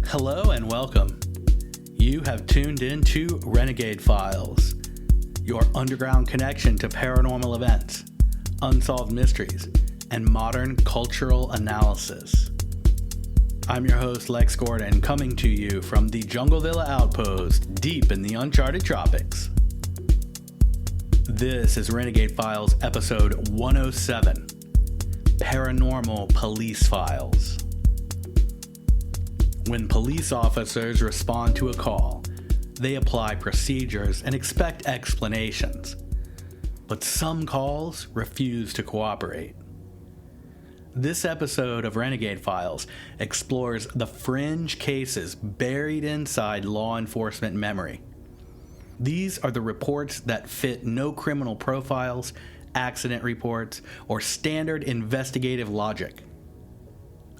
Hello and welcome. You have tuned in to Renegade Files, your underground connection to paranormal events, unsolved mysteries, and modern cultural analysis. I'm your host, Lex Gordon, coming to you from the Jungle Villa Outpost, deep in the uncharted tropics. This is Renegade Files episode 107, Paranormal Police Files. When police officers respond to a call, they apply procedures and expect explanations. But some calls refuse to cooperate. This episode of Renegade Files explores the fringe cases buried inside law enforcement memory. These are the reports that fit no criminal profiles, accident reports, or standard investigative logic.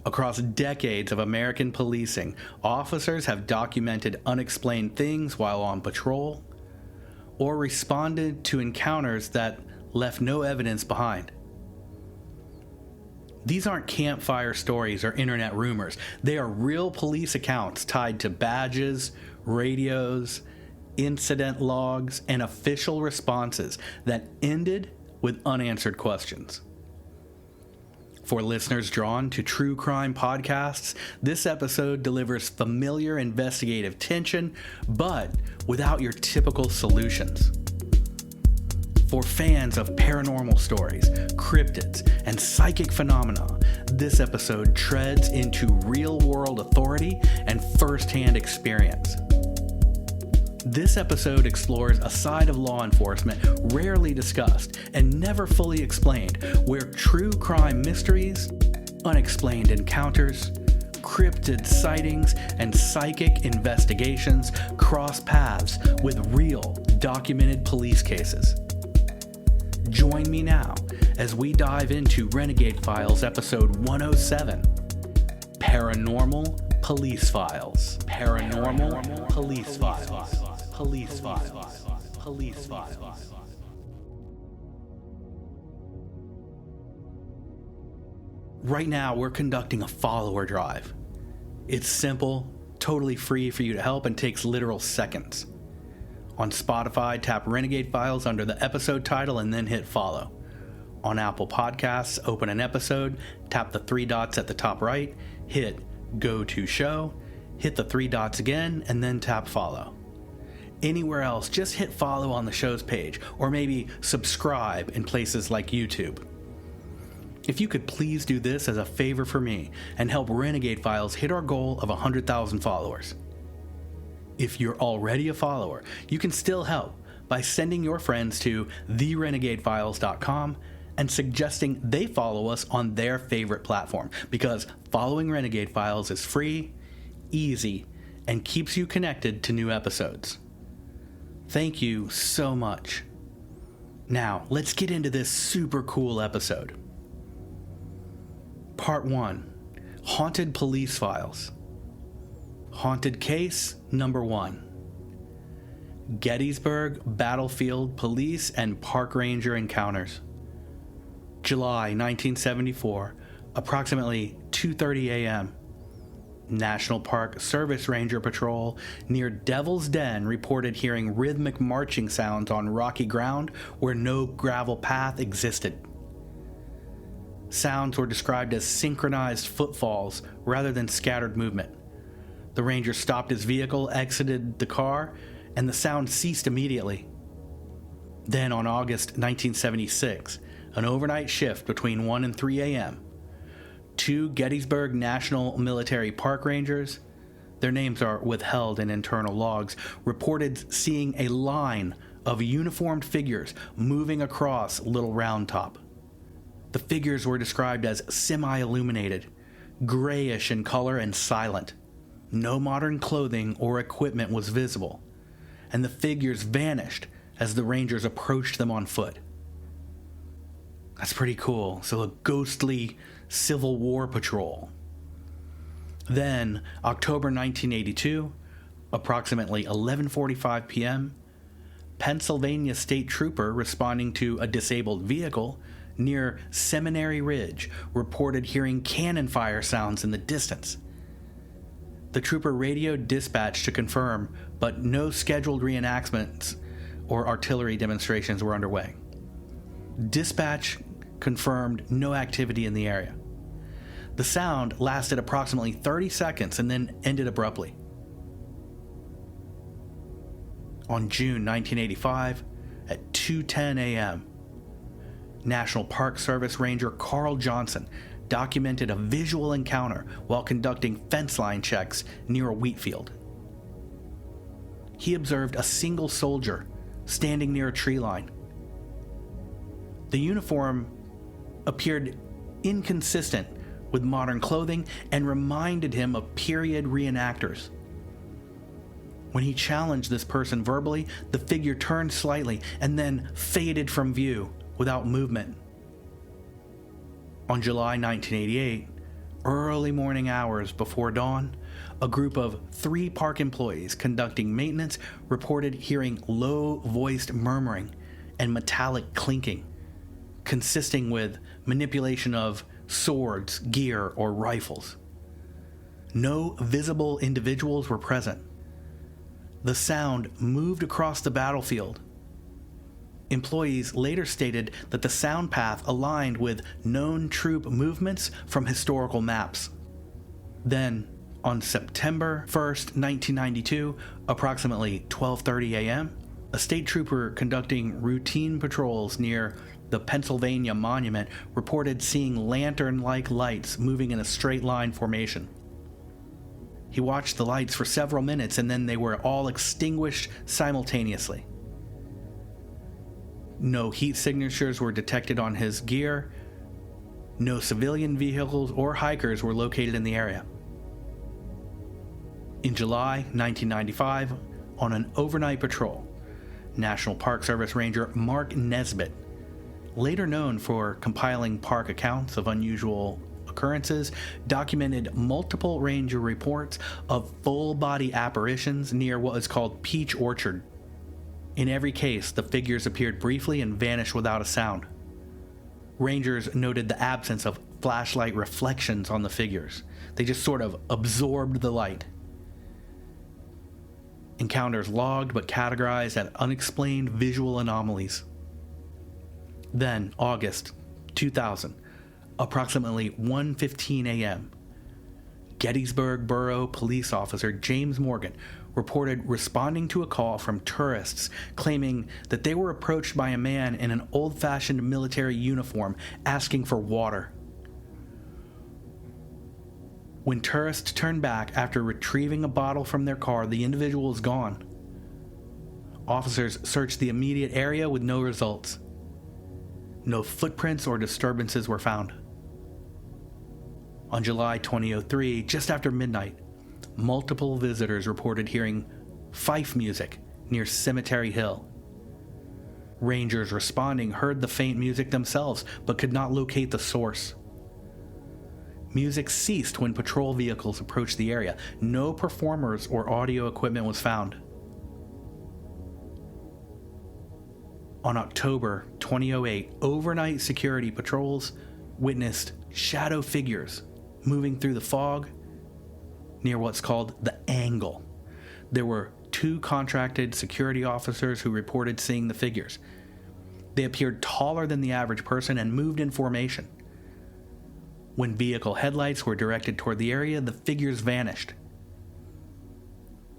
Across decades of American policing, officers have documented unexplained things while on patrol, or responded to encounters that left no evidence behind. These aren't campfire stories or internet rumors. They are real police accounts tied to badges, radios, incident logs, and official responses that ended with unanswered questions. For listeners drawn to true crime podcasts, this episode delivers familiar investigative tension, but without your typical solutions. For fans of paranormal stories, cryptids, and psychic phenomena, this episode treads into real-world authority and first-hand experience. This episode explores a side of law enforcement rarely discussed and never fully explained, where true crime mysteries, unexplained encounters, cryptid sightings, and psychic investigations cross paths with real, documented police cases. Join me now as we dive into Renegade Files episode 107, Paranormal Police Files. Paranormal Police Files. Police Files. Police Files. Right now, we're conducting a follower drive. It's simple, totally free for you to help, and takes literal seconds. On Spotify, tap Renegade Files under the episode title and then hit follow. On Apple Podcasts, open an episode, tap the three dots at the top right, hit Go to Show, hit the three dots again, and then tap follow. Anywhere else, just hit follow on the show's page, or maybe subscribe in places like YouTube. If you could please do this as a favor for me and help Renegade Files hit our goal of 100,000 followers. If you're already a follower, you can still help by sending your friends to therenegadefiles.com and suggesting they follow us on their favorite platform, because following Renegade Files is free, easy, and keeps you connected to new episodes. Thank you so much. Now, let's get into this super cool episode. Part 1, Haunted Police Files. Haunted Case Number 1. Gettysburg Battlefield Police and Park Ranger Encounters. July 1974, approximately 2:30 a.m. National Park Service Ranger Patrol near Devil's Den reported hearing rhythmic marching sounds on rocky ground where no gravel path existed. Sounds were described as synchronized footfalls rather than scattered movement. The ranger stopped his vehicle, exited the car, and the sound ceased immediately. Then on August 1976, an overnight shift between 1 and 3 a.m., 2 Gettysburg National Military Park Rangers, their names are withheld in internal logs, reported seeing a line of uniformed figures moving across Little Round Top. The figures were described as semi-illuminated, grayish in color, and silent. No modern clothing or equipment was visible, and the figures vanished as the Rangers approached them on foot. That's pretty cool. So a ghostly Civil War patrol. Then, October 1982, approximately 11:45 p.m., Pennsylvania State Trooper responding to a disabled vehicle near Seminary Ridge reported hearing cannon fire sounds in the distance. The trooper radioed dispatch to confirm, but no scheduled reenactments or artillery demonstrations were underway. Dispatch confirmed no activity in the area. The sound lasted approximately 30 seconds and then ended abruptly. On June 1985, at 2:10 a.m., National Park Service Ranger Carl Johnson documented a visual encounter while conducting fence line checks near a wheat field. He observed a single soldier standing near a tree line. The uniform appeared inconsistent with modern clothing and reminded him of period reenactors. When he challenged this person verbally, the figure turned slightly and then faded from view without movement. On July 1988, early morning hours before dawn, a group of 3 park employees conducting maintenance reported hearing low-voiced murmuring and metallic clinking, consisting with manipulation of swords, gear, or rifles. No visible individuals were present. The sound moved across the battlefield. Employees later stated that the sound path aligned with known troop movements from historical maps. Then, on September 1st, 1992, approximately 12:30 a.m., a state trooper conducting routine patrols near the Pennsylvania Monument reported seeing lantern-like lights moving in a straight line formation. He watched the lights for several minutes and then they were all extinguished simultaneously. No heat signatures were detected on his gear. No civilian vehicles or hikers were located in the area. In July 1995, on an overnight patrol, National Park Service Ranger Mark Nesbitt, later known for compiling park accounts of unusual occurrences, documented multiple ranger reports of full-body apparitions near what is called Peach Orchard. In every case, the figures appeared briefly and vanished without a sound. Rangers noted the absence of flashlight reflections on the figures. They just sort of absorbed the light. Encounters logged but categorized as unexplained visual anomalies. Then, August 2000, approximately 1:15 a.m., Gettysburg Borough Police Officer James Morgan reported responding to a call from tourists claiming that they were approached by a man in an old-fashioned military uniform asking for water. When tourists turned back after retrieving a bottle from their car, the individual was gone. Officers searched the immediate area with no results. No footprints or disturbances were found. On July 2003, just after midnight, multiple visitors reported hearing fife music near Cemetery Hill. Rangers responding heard the faint music themselves, but could not locate the source. Music ceased when patrol vehicles approached the area. No performers or audio equipment was found. On October 2008, overnight security patrols witnessed shadow figures moving through the fog near what's called the Angle. There were 2 contracted security officers who reported seeing the figures. They appeared taller than the average person and moved in formation. When vehicle headlights were directed toward the area, the figures vanished.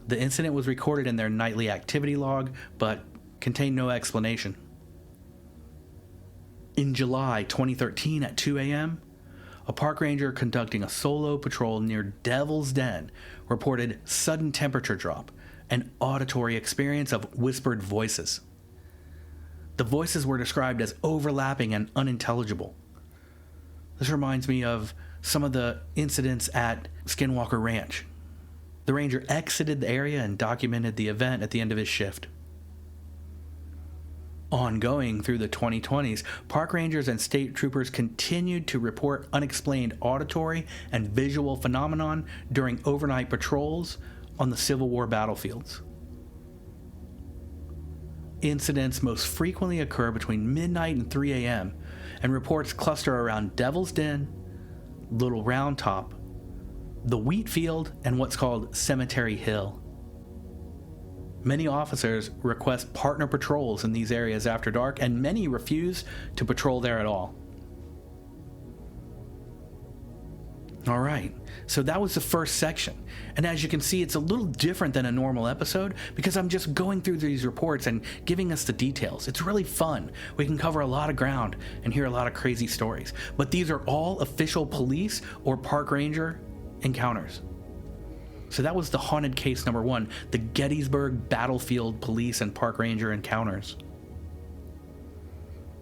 The incident was recorded in their nightly activity log, but contained no explanation. In July 2013 at 2 a.m., a park ranger conducting a solo patrol near Devil's Den reported sudden temperature drop and auditory experience of whispered voices. The voices were described as overlapping and unintelligible. This reminds me of some of the incidents at Skinwalker Ranch. The ranger exited the area and documented the event at the end of his shift. Ongoing through the 2020s, park rangers and state troopers continued to report unexplained auditory and visual phenomenon during overnight patrols on the Civil War battlefields. Incidents most frequently occur between midnight and 3 a.m., and reports cluster around Devil's Den, Little Round Top, the wheat field, and what's called Cemetery Hill. Many officers request partner patrols in these areas after dark, and many refuse to patrol there at all. All right, so that was the first section. And as you can see, it's a little different than a normal episode because I'm just going through these reports and giving us the details. It's really fun. We can cover a lot of ground and hear a lot of crazy stories. But these are all official police or park ranger encounters. So that was the haunted case number 1, the Gettysburg Battlefield Police and Park Ranger encounters.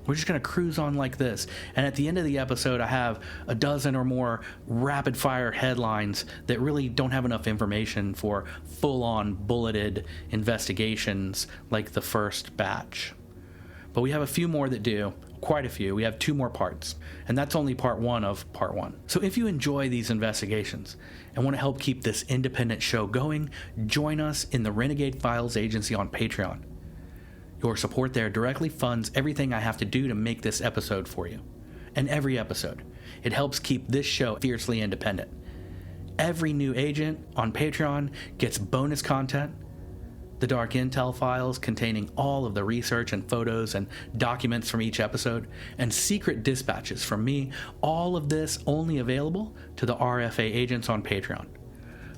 We're just going to cruise on like this. And at the end of the episode, I have a dozen or more rapid fire headlines that really don't have enough information for full-on bulleted investigations like the first batch. But we have a few more that do, quite a few. We have 2 more parts, and that's only part 1 of part 1. So if you enjoy these investigations and want to help keep this independent show going, join us in the Renegade Files Agency on Patreon. Your support there directly funds everything I have to do to make this episode for you. And every episode. It helps keep this show fiercely independent. Every new agent on Patreon gets bonus content, the Dark Intel files containing all of the research and photos and documents from each episode, and secret dispatches from me, all of this only available to the RFA agents on Patreon.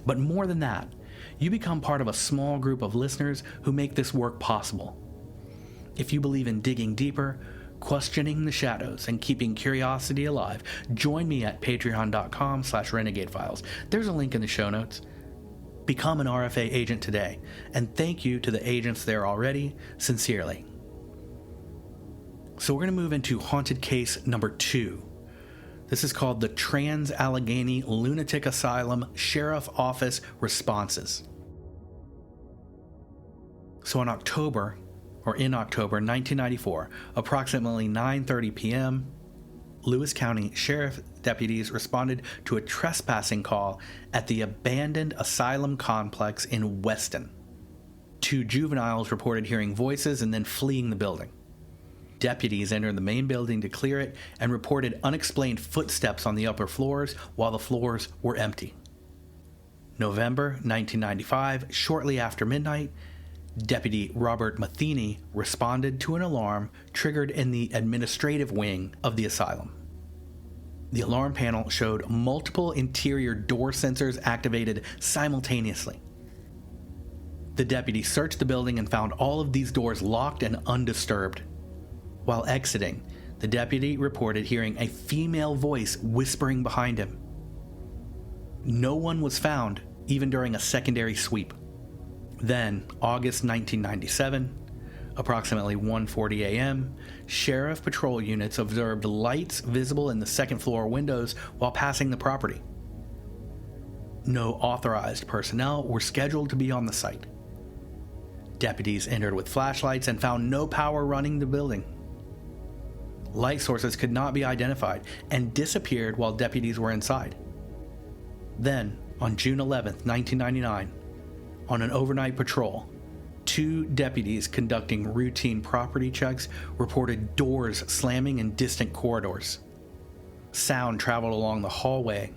But more than that, you become part of a small group of listeners who make this work possible. If you believe in digging deeper, questioning the shadows, and keeping curiosity alive, join me at patreon.com/renegadefiles. There's a link in the show notes. Become an RFA agent today, and thank you to the agents there already, sincerely. So we're going to move into haunted case number 2. This is called the Trans-Allegheny Lunatic Asylum Sheriff Office Responses. So in October 1994, approximately 9:30 p.m., Lewis County Sheriff deputies responded to a trespassing call at the abandoned asylum complex in Weston. 2 juveniles reported hearing voices and then fleeing the building. Deputies entered the main building to clear it and reported unexplained footsteps on the upper floors while the floors were empty. November 1995, shortly after midnight, Deputy Robert Matheny responded to an alarm triggered in the administrative wing of the asylum. The alarm panel showed multiple interior door sensors activated simultaneously. The deputy searched the building and found all of these doors locked and undisturbed. While exiting, the deputy reported hearing a female voice whispering behind him. No one was found, even during a secondary sweep. Then, August 1997, approximately 1:40 a.m., sheriff patrol units observed lights visible in the second-floor windows while passing the property. No authorized personnel were scheduled to be on the site. Deputies entered with flashlights and found no power running the building. Light sources could not be identified and disappeared while deputies were inside. Then, on June 11, 1999, on an overnight patrol, 2 deputies conducting routine property checks reported doors slamming in distant corridors. Sound traveled along the hallway,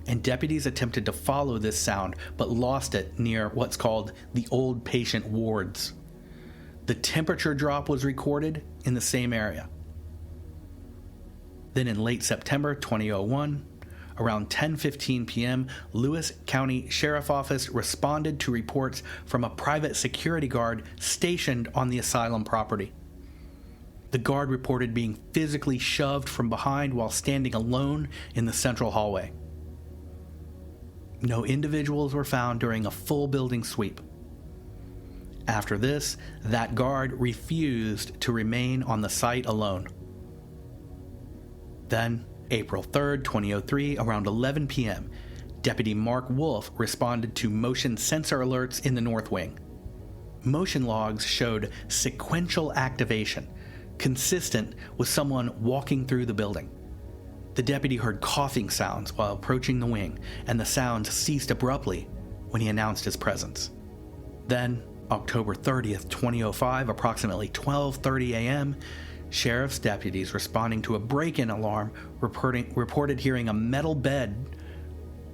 and deputies attempted to follow this sound but lost it near what's called the old patient wards. The temperature drop was recorded in the same area. Then in late September 2001, around 10:15 p.m., Lewis County Sheriff Office responded to reports from a private security guard stationed on the asylum property. The guard reported being physically shoved from behind while standing alone in the central hallway. No individuals were found during a full building sweep. After this, that guard refused to remain on the site alone. Then, April 3rd, 2003, around 11 p.m., Deputy Mark Wolf responded to motion sensor alerts in the North Wing. Motion logs showed sequential activation, consistent with someone walking through the building. The deputy heard coughing sounds while approaching the wing, and the sounds ceased abruptly when he announced his presence. Then, October 30th, 2005, approximately 12:30 a.m., sheriff's deputies responding to a break-in alarm reported hearing a metal bed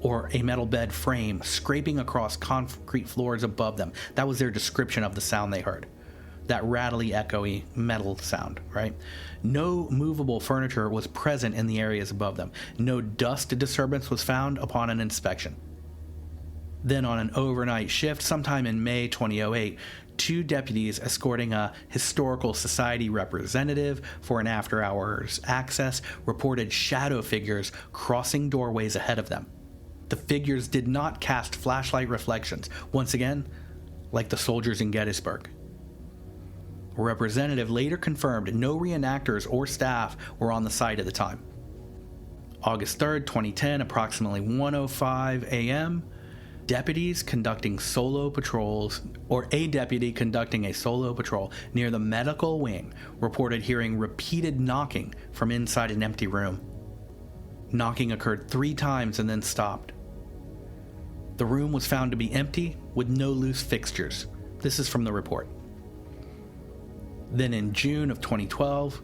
or a metal bed frame scraping across concrete floors above them. That was their description of the sound they heard. That rattly, echoey metal sound, right? No movable furniture was present in the areas above them. No dust disturbance was found upon an inspection. Then on an overnight shift, sometime in May 2008, 2 deputies escorting a historical society representative for an after-hours access reported shadow figures crossing doorways ahead of them. The figures did not cast flashlight reflections, once again, like the soldiers in Gettysburg. A representative later confirmed no reenactors or staff were on the site at the time. August 3rd, 2010, approximately 1:05 a.m., deputies conducting solo patrols, or a deputy conducting a solo patrol near the medical wing, reported hearing repeated knocking from inside an empty room. Knocking occurred 3 times and then stopped. The room was found to be empty with no loose fixtures. This is from the report. Then in June of 2012,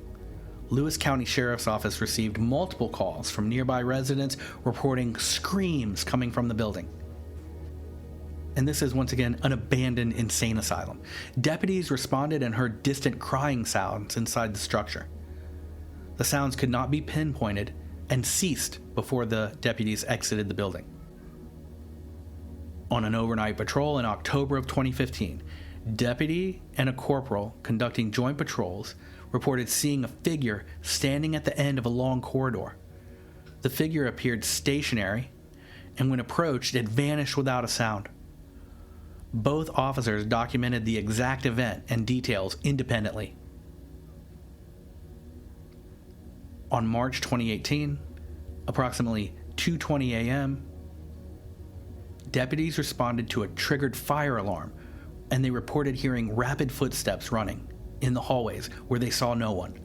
Lewis County Sheriff's Office received multiple calls from nearby residents reporting screams coming from the building. And this is once again an abandoned insane asylum. Deputies responded and heard distant crying sounds inside the structure. The sounds could not be pinpointed and ceased before the deputies exited the building. On an overnight patrol in October of 2015, deputy and a corporal conducting joint patrols reported seeing a figure standing at the end of a long corridor. The figure appeared stationary, and when approached, it vanished without a sound. Both officers documented the exact event and details independently. On March 2018, approximately 2:20 a.m., deputies responded to a triggered fire alarm, and they reported hearing rapid footsteps running in the hallways where they saw no one.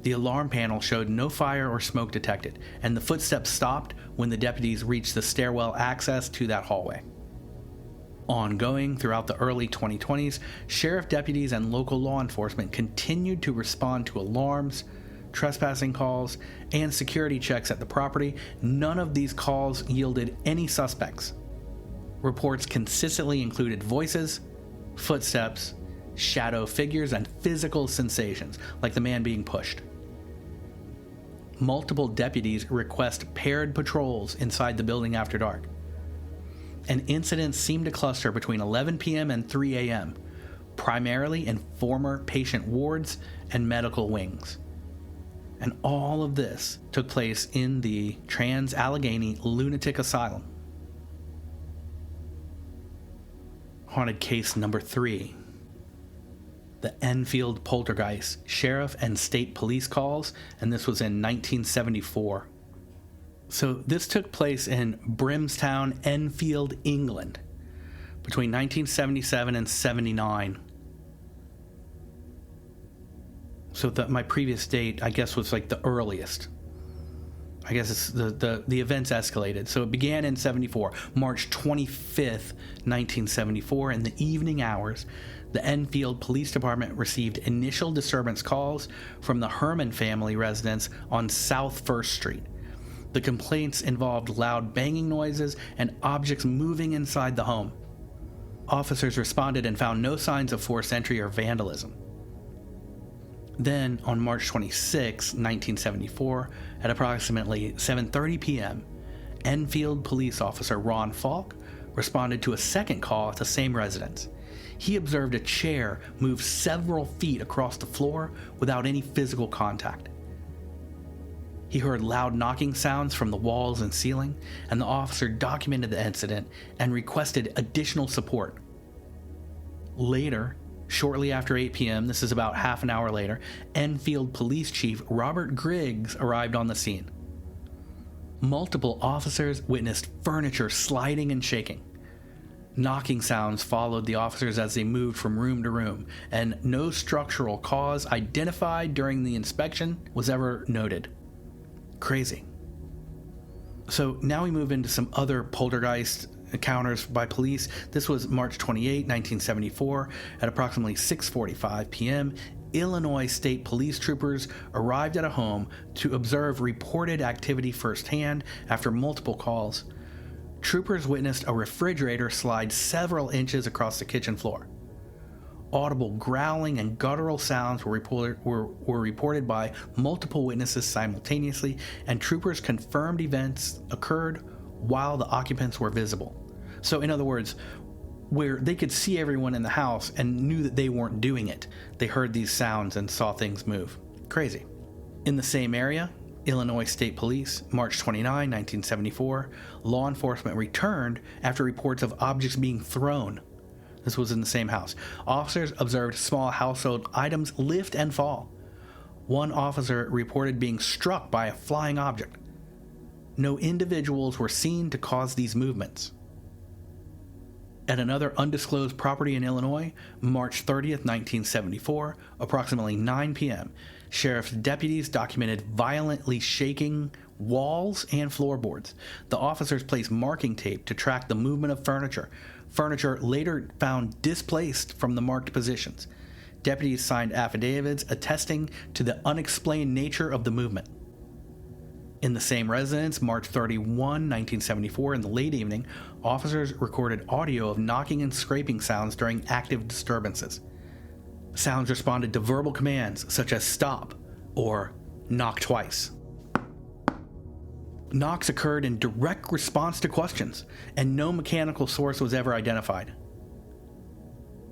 The alarm panel showed no fire or smoke detected, and the footsteps stopped when the deputies reached the stairwell access to that hallway. Ongoing throughout the early 2020s, sheriff deputies and local law enforcement continued to respond to alarms, trespassing calls, and security checks at the property. None of these calls yielded any suspects. Reports consistently included voices, footsteps, shadow figures, and physical sensations, like the man being pushed. Multiple deputies request paired patrols inside the building after dark. And incidents seem to cluster between 11 p.m. and 3 a.m., primarily in former patient wards and medical wings. And all of this took place in the Trans-Allegheny Lunatic Asylum. Haunted case number 3. The Enfield Poltergeist Sheriff and State Police calls, and this was in 1974. So this took place in Brimstown, Enfield, England, between 1977 and 79. So my previous date, I guess, was like the earliest. I guess it's the events escalated. So it began in 74, March 25th, 1974, in the evening hours. The Enfield Police Department received initial disturbance calls from the Herman family residence on South 1st Street. The complaints involved loud banging noises and objects moving inside the home. Officers responded and found no signs of forced entry or vandalism. Then, on March 26, 1974, at approximately 7:30 p.m., Enfield police officer Ron Falk responded to a second call at the same residence. He observed a chair move several feet across the floor without any physical contact. He heard loud knocking sounds from the walls and ceiling, and the officer documented the incident and requested additional support. Later, shortly after 8 p.m., this is about half an hour later, Enfield Police Chief Robert Griggs arrived on the scene. Multiple officers witnessed furniture sliding and shaking. Knocking sounds followed the officers as they moved from room to room, and no structural cause identified during the inspection was ever noted. Crazy. So now we move into some other poltergeist encounters by police. This was March 28, 1974, at approximately 6:45 p.m. Illinois State Police troopers arrived at a home to observe reported activity firsthand after multiple calls. troopers witnessed a refrigerator slide several inches across the kitchen floor. Audible growling and guttural sounds were reported by multiple witnesses simultaneously, and troopers confirmed events occurred while the occupants were visible. So, in other words, where they could see everyone in the house and knew that they weren't doing it, they heard these sounds and saw things move. Crazy. In the same area, Illinois State Police, March 29, 1974, law enforcement returned after reports of objects being thrown. This was in the same house. Officers observed small household items lift and fall. One officer reported being struck by a flying object. No individuals were seen to cause these movements. At another undisclosed property in Illinois, March 30th, 1974, approximately 9 p.m., sheriff's deputies documented violently shaking walls and floorboards. The officers placed marking tape to track the movement of furniture. Furniture later found displaced from the marked positions. Deputies signed affidavits attesting to the unexplained nature of the movement. In the same residence, March 31, 1974, in the late evening, officers recorded audio of knocking and scraping sounds during active disturbances. Sounds responded to verbal commands such as stop or knock twice. Knocks occurred in direct response to questions, and no mechanical source was ever identified.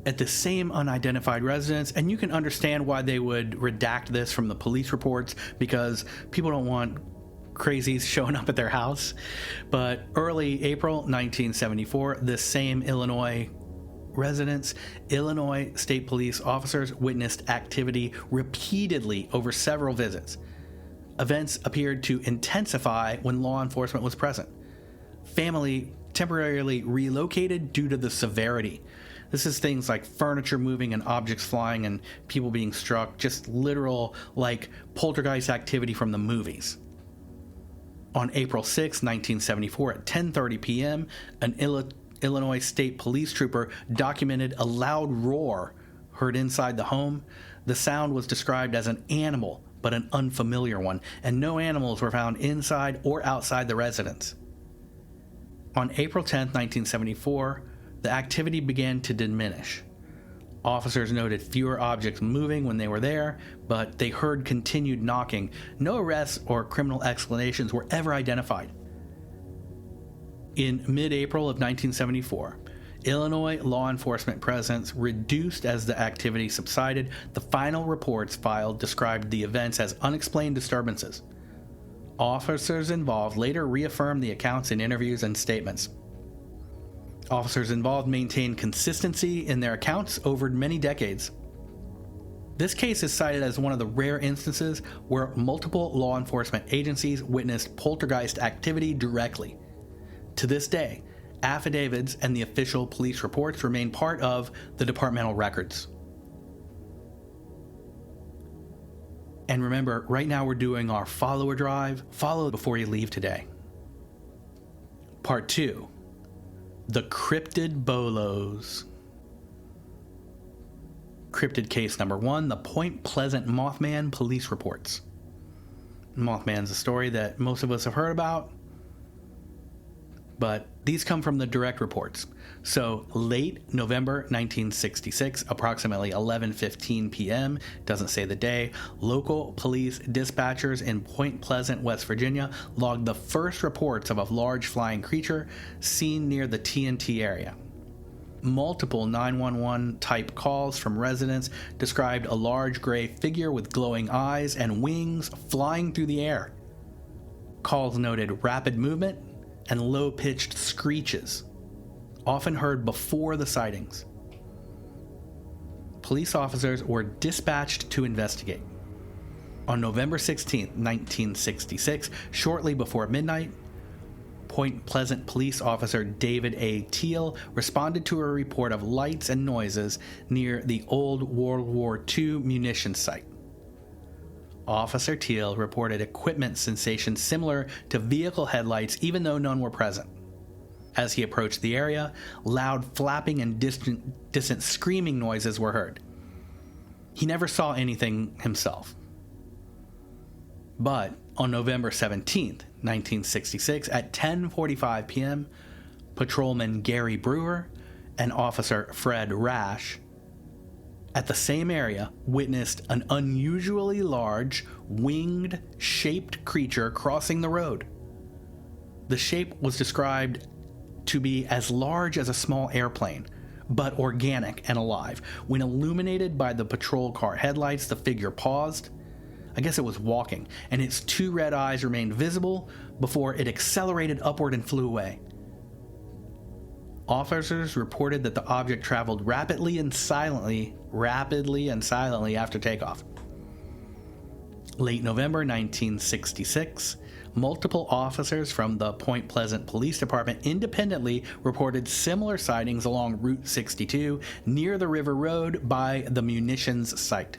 At the same unidentified residence, and you can understand why they would redact this from the police reports, because people don't want crazies showing up at their house. But early April 1974, this same Illinois residence, Illinois State Police officers witnessed activity repeatedly over several visits. Events appeared to intensify when law enforcement was present. Family temporarily relocated due to the severity. This is things like furniture moving and objects flying and people being struck, just literal, like poltergeist activity from the movies. On April 6, 1974, at 10:30 p.m., an Illinois State Police trooper documented a loud roar heard inside the home. The sound was described as an animal, but an unfamiliar one, and no animals were found inside or outside the residence. On April 10, 1974, the activity began to diminish. Officers noted fewer objects moving when they were there, but they heard continued knocking. No arrests or criminal explanations were ever identified. In mid-April of 1974, Illinois law enforcement presence reduced as the activity subsided. The final reports filed described the events as unexplained disturbances. Officers involved later reaffirmed the accounts in interviews and statements. Officers involved maintained consistency in their accounts over many decades. This case is cited as one of the rare instances where multiple law enforcement agencies witnessed poltergeist activity directly. To this day, affidavits and the official police reports remain part of the departmental records. And remember, right now we're doing our follower drive. Follow before you leave today. Part 2. The Cryptid Bolos. Cryptid case number 1, the Point Pleasant Mothman police reports. Mothman's a story that most of us have heard about, but these come from the direct reports. So, late November 1966, approximately 11:15 p.m., doesn't say the day, local police dispatchers in Point Pleasant, West Virginia, logged the first reports of a large flying creature seen near the TNT area. Multiple 911 type calls from residents described a large gray figure with glowing eyes and wings flying through the air. Calls noted rapid movement and low-pitched screeches, often heard before the sightings. Police officers were dispatched to investigate. On November 16, 1966, shortly before midnight, Point Pleasant police officer David A. Teal responded to a report of lights and noises near the old World War II munitions site. Officer Teal reported equipment sensations similar to vehicle headlights, even though none were present. As he approached the area, loud flapping and distant screaming noises were heard. He never saw anything himself. But on November 17, 1966, at 10:45 p.m., Patrolman Gary Brewer and Officer Fred Rash, at the same area, witnessed an unusually large, winged-shaped creature crossing the road. The shape was described to be as large as a small airplane, but organic and alive. When illuminated by the patrol car headlights, the figure paused. I guess it was walking, and its two red eyes remained visible before it accelerated upward and flew away. Officers reported that the object traveled rapidly and silently after takeoff. Late November 1966, multiple officers from the Point Pleasant Police Department independently reported similar sightings along Route 62 near the River Road by the munitions site.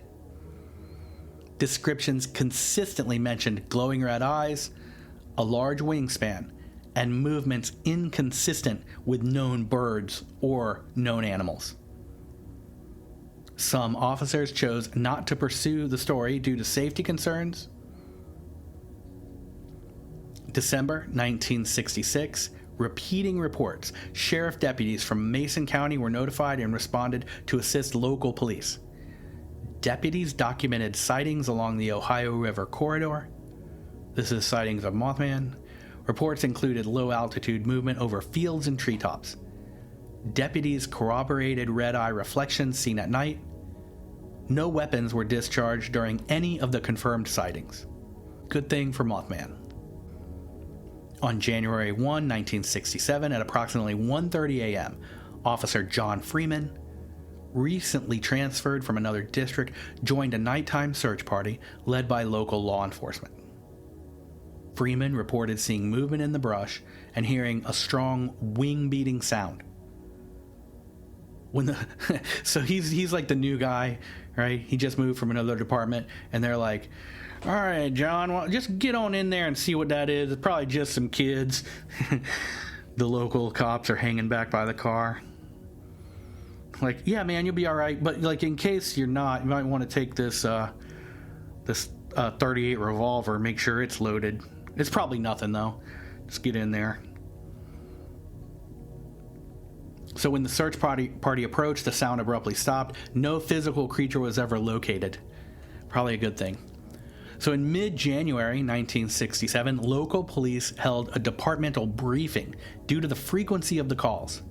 Descriptions consistently mentioned glowing red eyes, a large wingspan, and movements inconsistent with known birds or known animals. Some officers chose not to pursue the story due to safety concerns. December 1966, repeating reports, sheriff deputies from Mason County were notified and responded to assist local police. Deputies documented sightings along the Ohio River corridor. This is sightings of Mothman. Reports included low-altitude movement over fields and treetops. Deputies corroborated red-eye reflections seen at night. No weapons were discharged during any of the confirmed sightings. Good thing for Mothman. On January 1, 1967, at approximately 1:30 a.m., Officer John Freeman, recently transferred from another district, joined a nighttime search party led by local law enforcement. Freeman reported seeing movement in the brush and hearing a strong wing-beating sound. So he's like the new guy, right? He just moved from another department, and they're like, "All right, John, well, just get on in there and see what that is. It's probably just some kids." The local cops are hanging back by the car. Like, "Yeah, man, you'll be all right. But like, in case you're not, you might want to take this 38 revolver. Make sure it's loaded. It's probably nothing though. Just get in there." So when the search party approached, the sound abruptly stopped. No physical creature was ever located. Probably a good thing. So in mid-January 1967, local police held a departmental briefing due to the frequency of the calls.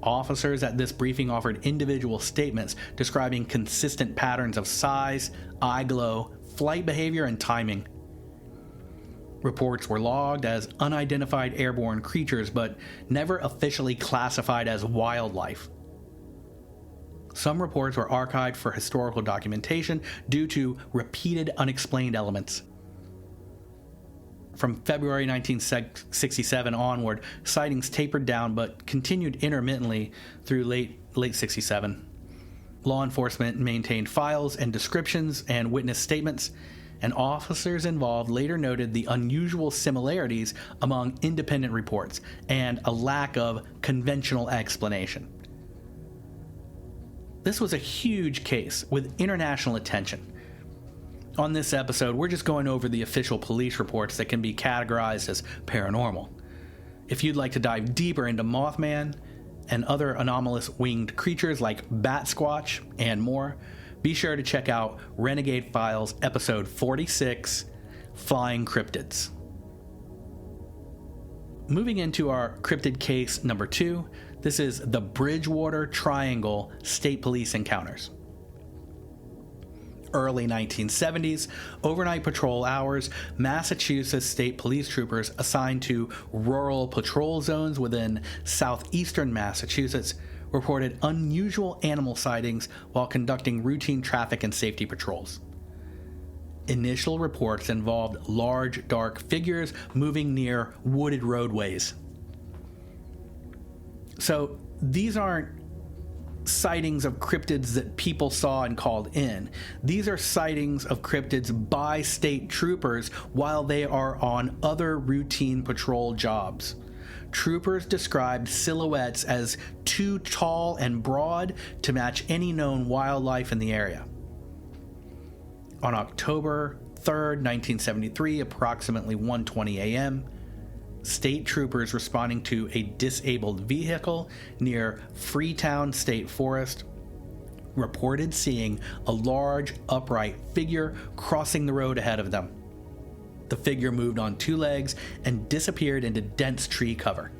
Officers at this briefing offered individual statements describing consistent patterns of size, eye glow, flight behavior, and timing. Reports were logged as unidentified airborne creatures, but never officially classified as wildlife. Some reports were archived for historical documentation due to repeated unexplained elements. From February 1967 onward, sightings tapered down but continued intermittently through late 67. Law enforcement maintained files and descriptions and witness statements, and officers involved later noted the unusual similarities among independent reports and a lack of conventional explanation. This was a huge case with international attention. On this episode, we're just going over the official police reports that can be categorized as paranormal. If you'd like to dive deeper into Mothman and other anomalous winged creatures like Bat Squatch and more, be sure to check out Renegade Files episode 46, Flying Cryptids. Moving into our cryptid case number 2, this is the Bridgewater Triangle State Police Encounters. Early 1970s, overnight patrol hours, Massachusetts state police troopers assigned to rural patrol zones within southeastern Massachusetts reported unusual animal sightings while conducting routine traffic and safety patrols. Initial reports involved large, dark figures moving near wooded roadways. So these aren't sightings of cryptids that people saw and called in. These are sightings of cryptids by state troopers while they are on other routine patrol jobs. Troopers described silhouettes as too tall and broad to match any known wildlife in the area. On October 3rd, 1973, approximately 1:20 a.m., state troopers responding to a disabled vehicle near Freetown State Forest reported seeing a large, upright figure crossing the road ahead of them. The figure moved on two legs and disappeared into dense tree cover.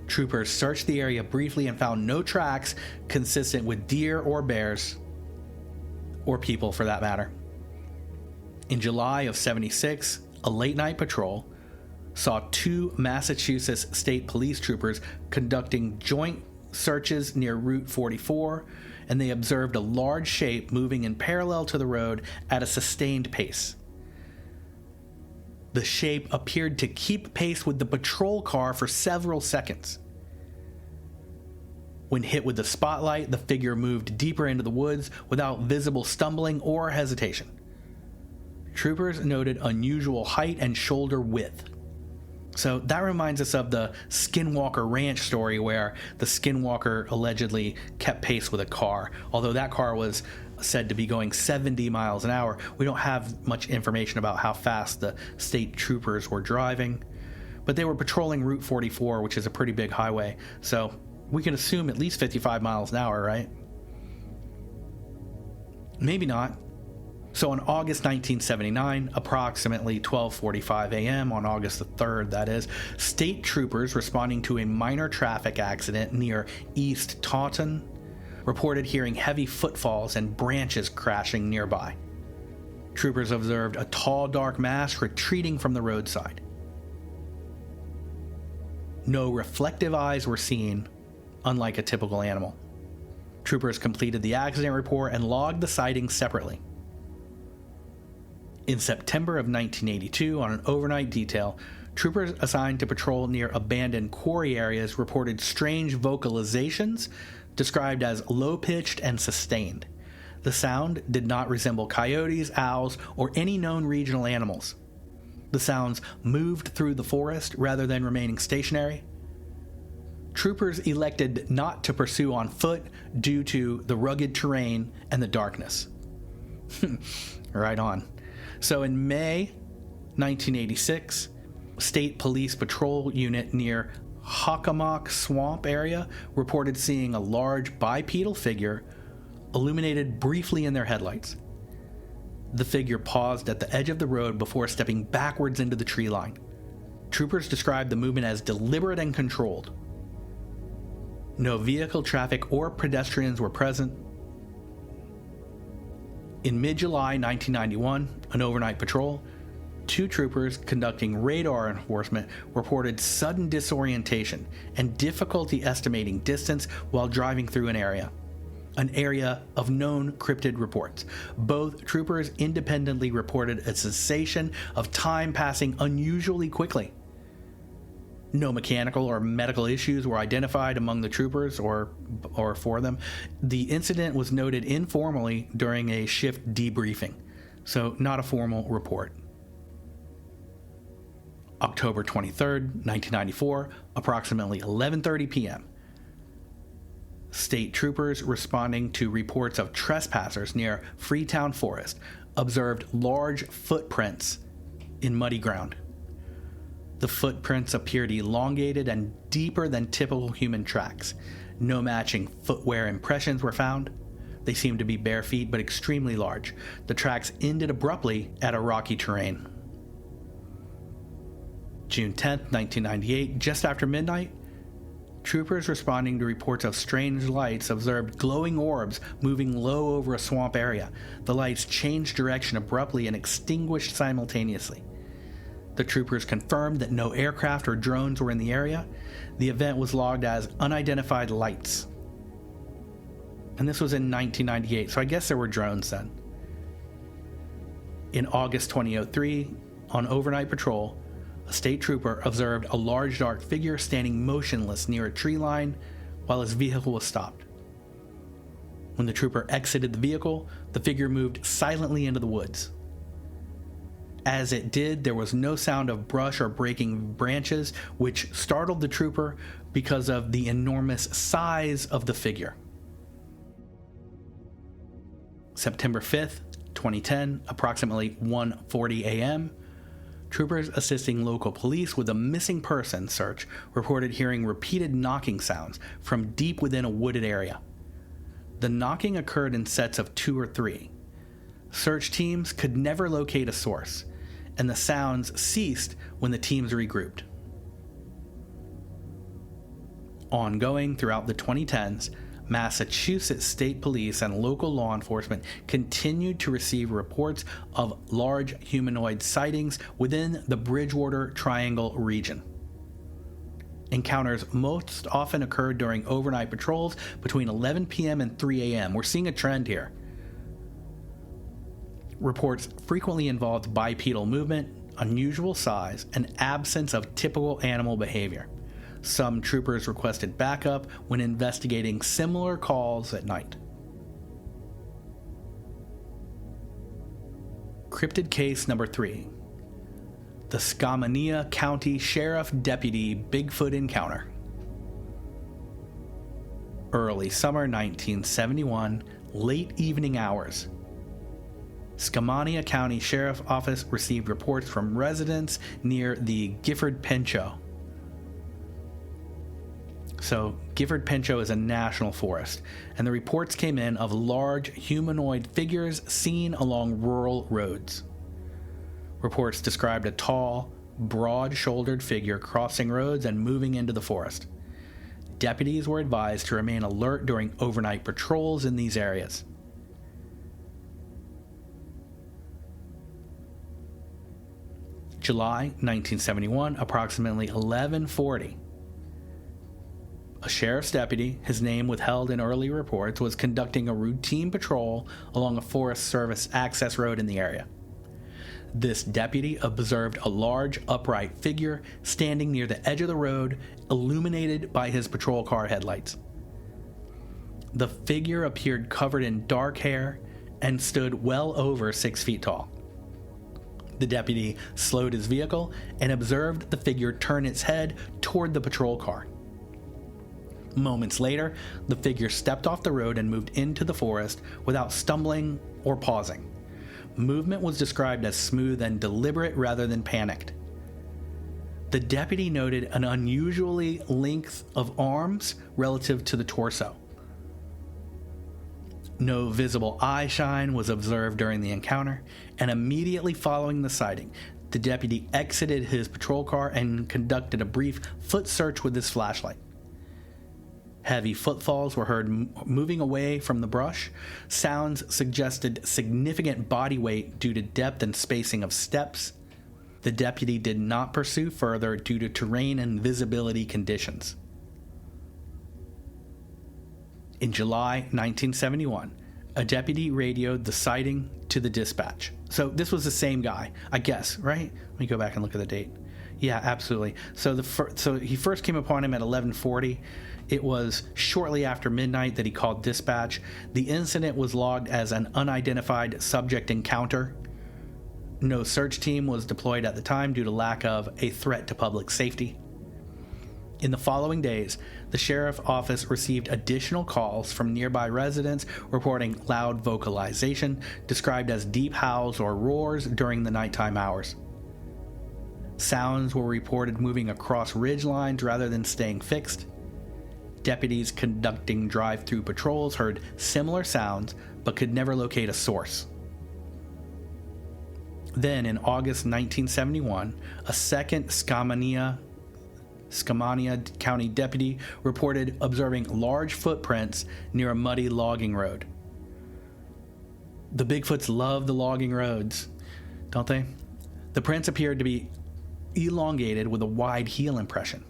Troopers searched the area briefly and found no tracks consistent with deer or bears, or people for that matter. In July of '76, a late-night patrol saw two Massachusetts State Police troopers conducting joint searches near Route 44, and they observed a large shape moving in parallel to the road at a sustained pace. The shape appeared to keep pace with the patrol car for several seconds. When hit with the spotlight, the figure moved deeper into the woods without visible stumbling or hesitation. Troopers noted unusual height and shoulder width. So that reminds us of the Skinwalker Ranch story where the Skinwalker allegedly kept pace with a car. Although that car was said to be going 70 miles an hour, we don't have much information about how fast the state troopers were driving. But they were patrolling Route 44, which is a pretty big highway. So we can assume at least 55 miles an hour, right? Maybe not. So on August 1979, approximately 12:45 a.m. on August the 3rd, that is, state troopers responding to a minor traffic accident near East Taunton reported hearing heavy footfalls and branches crashing nearby. Troopers observed a tall, dark mass retreating from the roadside. No reflective eyes were seen, unlike a typical animal. Troopers completed the accident report and logged the sighting separately. In September of 1982, on an overnight detail, troopers assigned to patrol near abandoned quarry areas reported strange vocalizations described as low-pitched and sustained. The sound did not resemble coyotes, owls, or any known regional animals. The sounds moved through the forest rather than remaining stationary. Troopers elected not to pursue on foot due to the rugged terrain and the darkness. Right on. So in May 1986, State Police Patrol Unit near Hockomock Swamp area reported seeing a large bipedal figure illuminated briefly in their headlights. The figure paused at the edge of the road before stepping backwards into the tree line. Troopers described the movement as deliberate and controlled. No vehicle traffic or pedestrians were present. In mid-July 1991, an overnight patrol, two troopers conducting radar enforcement reported sudden disorientation and difficulty estimating distance while driving through an area of known cryptid reports. Both troopers independently reported a sensation of time passing unusually quickly. No mechanical or medical issues were identified among the troopers or for them. The incident was noted informally during a shift debriefing, so not a formal report. October 23rd, 1994, approximately 11:30 p.m. State troopers responding to reports of trespassers near Freetown Forest observed large footprints in muddy ground. The footprints appeared elongated and deeper than typical human tracks. No matching footwear impressions were found. They seemed to be bare feet, but extremely large. The tracks ended abruptly at a rocky terrain. June 10th, 1998, just after midnight, troopers responding to reports of strange lights observed glowing orbs moving low over a swamp area. The lights changed direction abruptly and extinguished simultaneously. The troopers confirmed that no aircraft or drones were in the area. The event was logged as unidentified lights. And this was in 1998, so I guess there were drones then. In August 2003, on overnight patrol, a state trooper observed a large dark figure standing motionless near a tree line while his vehicle was stopped. When the trooper exited the vehicle, the figure moved silently into the woods. As it did, there was no sound of brush or breaking branches, which startled the trooper because of the enormous size of the figure. September 5th, 2010, approximately 1:40 a.m., Troopers assisting local police with a missing person search reported hearing repeated knocking sounds from deep within a wooded area. The knocking occurred in sets of 2 or 3. Search teams could never locate a source, and the sounds ceased when the teams regrouped. Ongoing throughout the 2010s, Massachusetts State Police and local law enforcement continued to receive reports of large humanoid sightings within the Bridgewater Triangle region. Encounters most often occurred during overnight patrols between 11 p.m. and 3 a.m. We're seeing a trend here. Reports frequently involved bipedal movement, unusual size, and absence of typical animal behavior. Some troopers requested backup when investigating similar calls at night. Cryptid case number 3. The Skamania County Sheriff Deputy Bigfoot Encounter. Early summer 1971, late evening hours. Skamania County Sheriff Office received reports from residents near the Gifford Pinchot. So, Gifford Pinchot is a national forest, and the reports came in of large humanoid figures seen along rural roads. Reports described a tall, broad-shouldered figure crossing roads and moving into the forest. Deputies were advised to remain alert during overnight patrols in these areas. July 1971, approximately 11:40. A sheriff's deputy, his name withheld in early reports, was conducting a routine patrol along a Forest Service access road in the area. This deputy observed a large upright figure standing near the edge of the road, illuminated by his patrol car headlights. The figure appeared covered in dark hair and stood well over 6 feet tall. The deputy slowed his vehicle and observed the figure turn its head toward the patrol car. Moments later, the figure stepped off the road and moved into the forest without stumbling or pausing. Movement was described as smooth and deliberate rather than panicked. The deputy noted an unusually length of arms relative to the torso. No visible eye shine was observed during the encounter, and immediately following the sighting, the deputy exited his patrol car and conducted a brief foot search with his flashlight. Heavy footfalls were heard moving away from the brush. Sounds suggested significant body weight due to depth and spacing of steps. The deputy did not pursue further due to terrain and visibility conditions. In July 1971, a deputy radioed the sighting to the dispatch. So this was the same guy, I guess, right? Let me go back and look at the date. Yeah, absolutely. So he first came upon him at 11:40. It was shortly after midnight that he called dispatch. The incident was logged as an unidentified subject encounter. No search team was deployed at the time due to lack of a threat to public safety. In the following days, the sheriff's office received additional calls from nearby residents reporting loud vocalization, described as deep howls or roars during the nighttime hours. Sounds were reported moving across ridge lines rather than staying fixed. Deputies conducting drive-through patrols heard similar sounds but could never locate a source. Then, in August 1971, a second Skamania County deputy reported observing large footprints near a muddy logging road. The Bigfoots love the logging roads, don't they? The prints appeared to be elongated with a wide heel impression.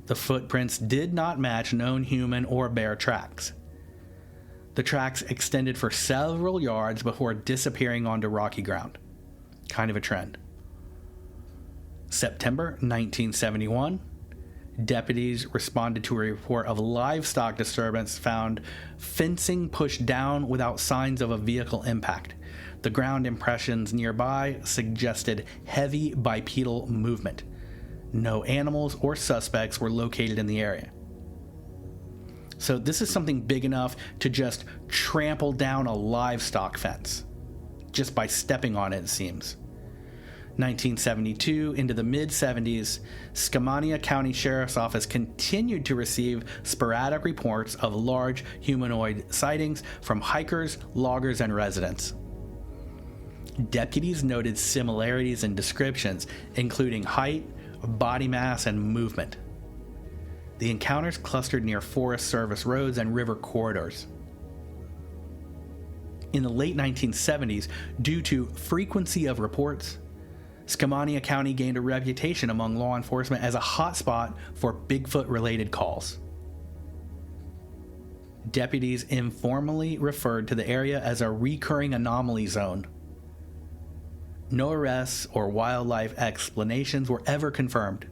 The footprints did not match known human or bear tracks. The tracks extended for several yards before disappearing onto rocky ground. Kind of a trend. September 1971, deputies responded to a report of livestock disturbance found fencing pushed down without signs of a vehicle impact. The ground impressions nearby suggested heavy bipedal movement. No animals or suspects were located in the area. So this is something big enough to just trample down a livestock fence, just by stepping on it, it seems. 1972 into the mid-70s, Skamania County Sheriff's Office continued to receive sporadic reports of large humanoid sightings from hikers, loggers, and residents. Deputies noted similarities in descriptions, including height, body mass, and movement. The encounters clustered near Forest Service roads and river corridors. In the late 1970s, due to frequency of reports, Skamania County gained a reputation among law enforcement as a hotspot for Bigfoot-related calls. Deputies informally referred to the area as a recurring anomaly zone. No arrests or wildlife explanations were ever confirmed.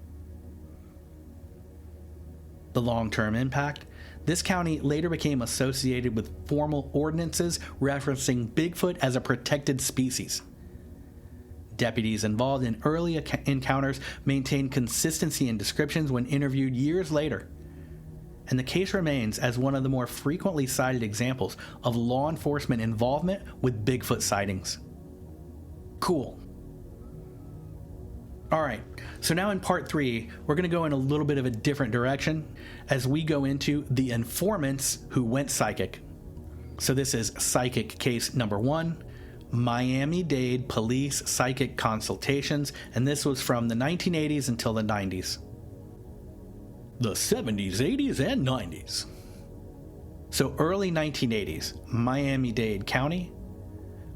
The long-term impact: this county later became associated with formal ordinances referencing Bigfoot as a protected species. Deputies involved in early encounters maintained consistency in descriptions when interviewed years later, and the case remains as one of the more frequently cited examples of law enforcement involvement with Bigfoot sightings. Cool. Alright, so now in part 3, we're going to go in a little bit of a different direction as we go into the informants who went psychic. So this is psychic case number 1, Miami-Dade Police Psychic Consultations, and this was from the 1980s until the 90s. The 70s, 80s, and 90s. So early 1980s, Miami-Dade County,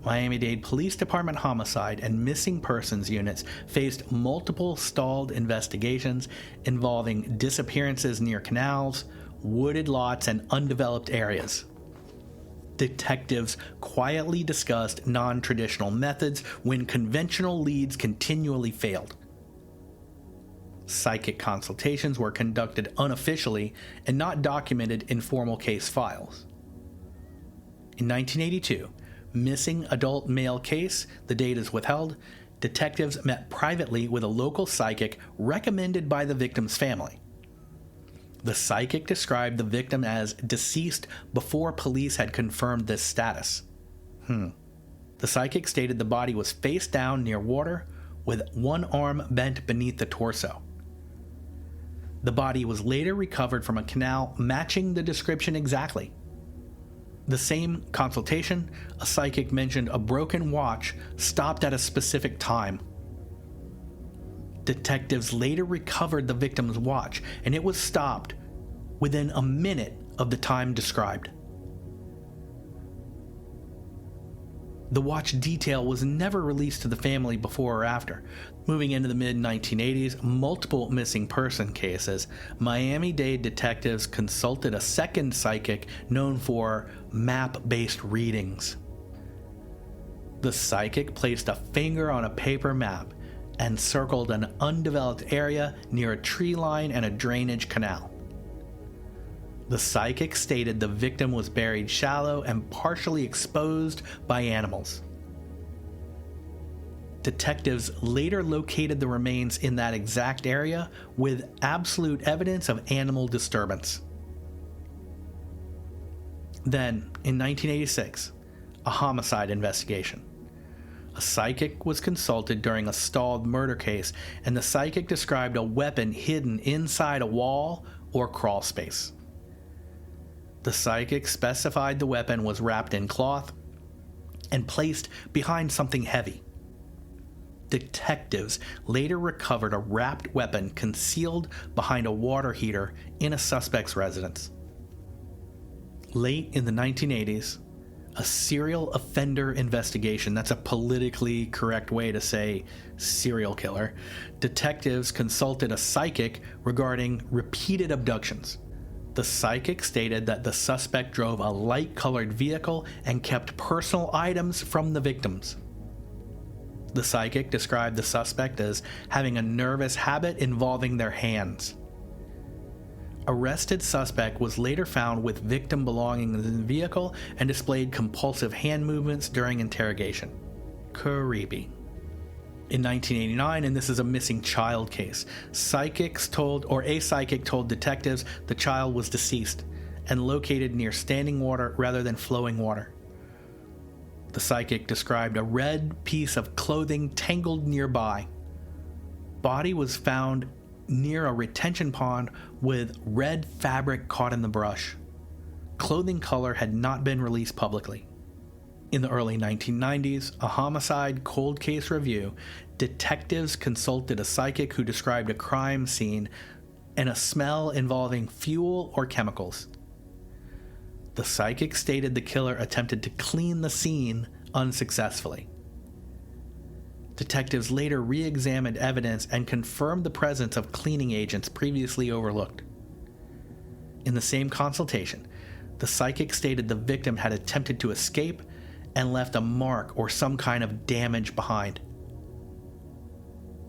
Miami-Dade Police Department homicide and missing persons units faced multiple stalled investigations involving disappearances near canals, wooded lots, and undeveloped areas. Detectives quietly discussed non-traditional methods when conventional leads continually failed. Psychic consultations were conducted unofficially and not documented in formal case files. In 1982, missing adult male case, the date is withheld, detectives met privately with a local psychic recommended by the victim's family. The psychic described the victim as deceased before police had confirmed this status. The psychic stated the body was face down near water with one arm bent beneath the torso. The body was later recovered from a canal matching the description exactly. The same consultation, a psychic mentioned a broken watch stopped at a specific time. Detectives later recovered the victim's watch, and it was stopped within a minute of the time described. The watch detail was never released to the family before or after. Moving into the mid-1980s, multiple missing person cases, Miami-Dade detectives consulted a second psychic known for map-based readings. The psychic placed a finger on a paper map and circled an undeveloped area near a tree line and a drainage canal. The psychic stated the victim was buried shallow and partially exposed by animals. Detectives later located the remains in that exact area with absolute evidence of animal disturbance. Then, in 1986, a homicide investigation. A psychic was consulted during a stalled murder case, and the psychic described a weapon hidden inside a wall or crawl space. The psychic specified the weapon was wrapped in cloth and placed behind something heavy. Detectives later recovered a wrapped weapon concealed behind a water heater in a suspect's residence. Late in the 1980s, a serial offender investigation, that's a politically correct way to say serial killer, detectives consulted a psychic regarding repeated abductions. The psychic stated that the suspect drove a light-colored vehicle and kept personal items from the victims. The psychic described the suspect as having a nervous habit involving their hands. Arrested suspect was later found with victim belongings in the vehicle and displayed compulsive hand movements during interrogation. Creepy. In 1989, and this is a missing child case, a psychic told detectives the child was deceased and located near standing water rather than flowing water. The psychic described a red piece of clothing tangled nearby. Body was found near a retention pond with red fabric caught in the brush. Clothing color had not been released publicly. In the early 1990s, a homicide cold case review, detectives consulted a psychic who described a crime scene and a smell involving fuel or chemicals. The psychic stated the killer attempted to clean the scene unsuccessfully. Detectives later re-examined evidence and confirmed the presence of cleaning agents previously overlooked. In the same consultation, the psychic stated the victim had attempted to escape and left a mark or some kind of damage behind.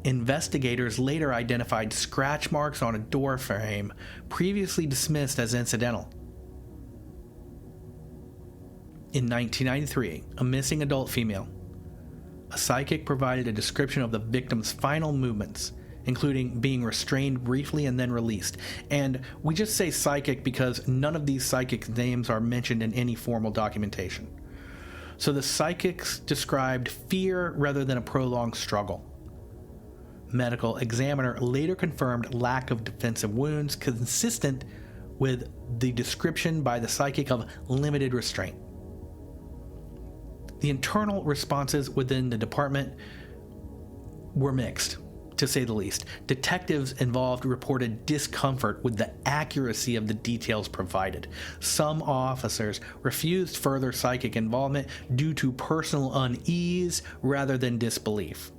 Investigators later identified scratch marks on a door frame previously dismissed as incidental. In 1993, a missing adult female. A psychic provided a description of the victim's final movements, including being restrained briefly and then released. And we just say psychic because none of these psychics' names are mentioned in any formal documentation. So the psychics described fear rather than a prolonged struggle. Medical examiner later confirmed lack of defensive wounds consistent with the description by the psychic of limited restraint. The internal responses within the department were mixed, to say the least. Detectives involved reported discomfort with the accuracy of the details provided. Some officers refused further psychic involvement due to personal unease rather than disbelief.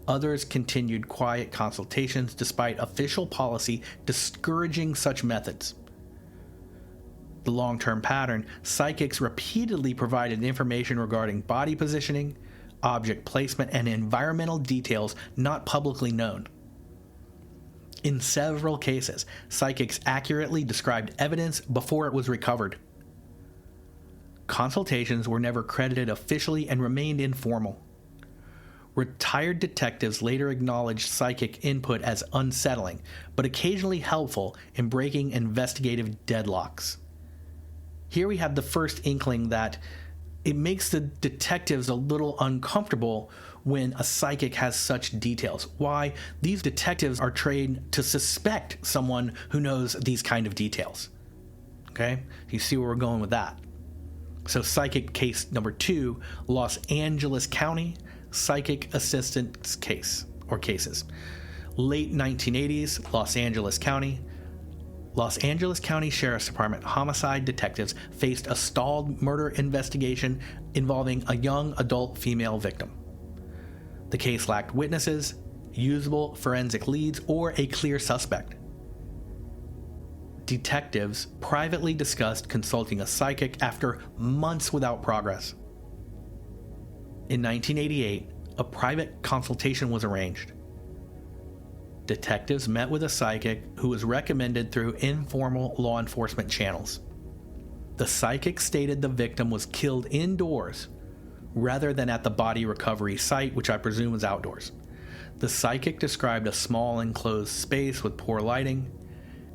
Others continued quiet consultations despite official policy discouraging such methods. The long-term pattern, psychics repeatedly provided information regarding body positioning, object placement, and environmental details not publicly known. In several cases, psychics accurately described evidence before it was recovered. Consultations were never credited officially and remained informal. Retired detectives later acknowledged psychic input as unsettling, but occasionally helpful in breaking investigative deadlocks. Here we have the first inkling that it makes the detectives a little uncomfortable when a psychic has such details. Why? These detectives are trained to suspect someone who knows these kind of details. Okay? You see where we're going with that. So psychic case number 2, Los Angeles County psychic assistance case or cases. Late 1980s, Los Angeles County Sheriff's Department homicide detectives faced a stalled murder investigation involving a young adult female victim. The case lacked witnesses, usable forensic leads, or a clear suspect. Detectives privately discussed consulting a psychic after months without progress. In 1988, a private consultation was arranged. Detectives met with a psychic who was recommended through informal law enforcement channels. The psychic stated the victim was killed indoors rather than at the body recovery site, which I presume was outdoors. The psychic described a small enclosed space with poor lighting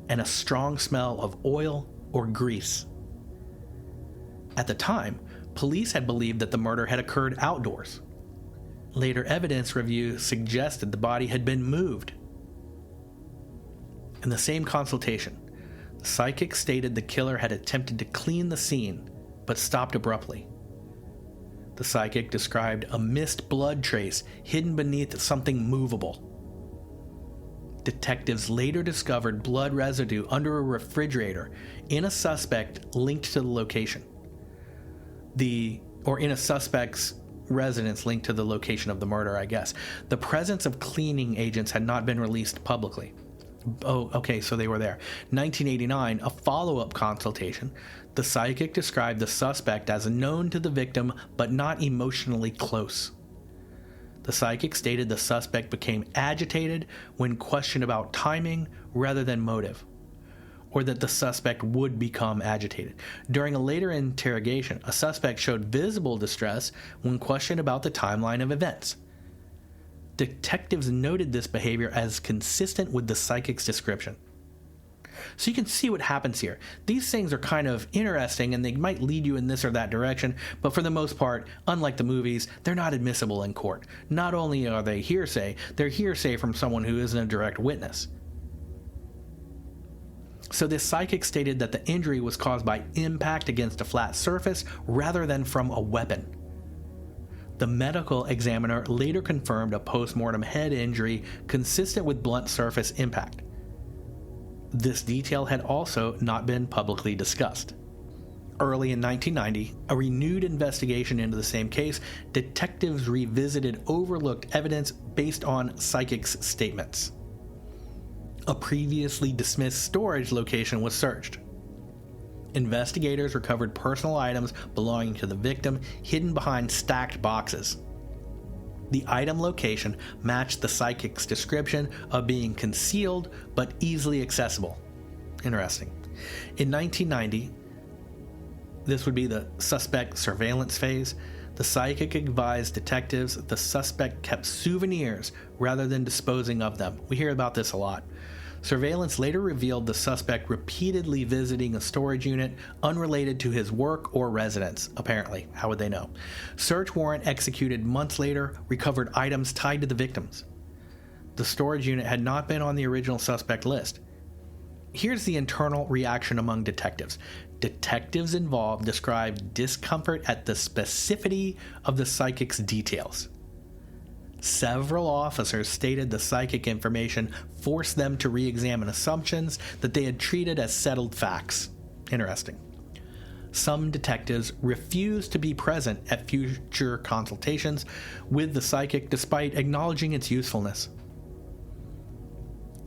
and a strong smell of oil or grease. At the time, police had believed that the murder had occurred outdoors. Later evidence review suggested the body had been moved. In the same consultation, the psychic stated the killer had attempted to clean the scene, but stopped abruptly. The psychic described a missed blood trace hidden beneath something movable. Detectives later discovered blood residue under a refrigerator in a suspect linked to the location. In a suspect's residence linked to the location of the murder, I guess. The presence of cleaning agents had not been released publicly. Oh, okay, so they were there. 1989, a follow-up consultation. The psychic described the suspect as known to the victim, but not emotionally close. The psychic stated the suspect became agitated when questioned about timing rather than motive, or that the suspect would become agitated. During a later interrogation, a suspect showed visible distress when questioned about the timeline of events. Detectives noted this behavior as consistent with the psychic's description. So you can see what happens here. These things are kind of interesting and they might lead you in this or that direction, but for the most part, unlike the movies, they're not admissible in court. Not only are they hearsay, they're hearsay from someone who isn't a direct witness. So this psychic stated that the injury was caused by impact against a flat surface rather than from a weapon. The medical examiner later confirmed a post-mortem head injury consistent with blunt surface impact. This detail had also not been publicly discussed. Early in 1990, a renewed investigation into the same case, detectives revisited overlooked evidence based on psychics' statements. A previously dismissed storage location was searched. Investigators recovered personal items belonging to the victim hidden behind stacked boxes. The item location matched the psychic's description of being concealed but easily accessible. Interesting. In 1990, this would be the suspect surveillance phase. The psychic advised detectives the suspect kept souvenirs rather than disposing of them. We hear about this a lot. Surveillance later revealed the suspect repeatedly visiting a storage unit unrelated to his work or residence, apparently. How would they know? Search warrant executed months later recovered items tied to the victims. The storage unit had not been on the original suspect list. Here's the internal reaction among detectives. Detectives involved described discomfort at the specificity of the psychic's details. Several officers stated the psychic information forced them to re-examine assumptions that they had treated as settled facts. Interesting. Some detectives refused to be present at future consultations with the psychic despite acknowledging its usefulness.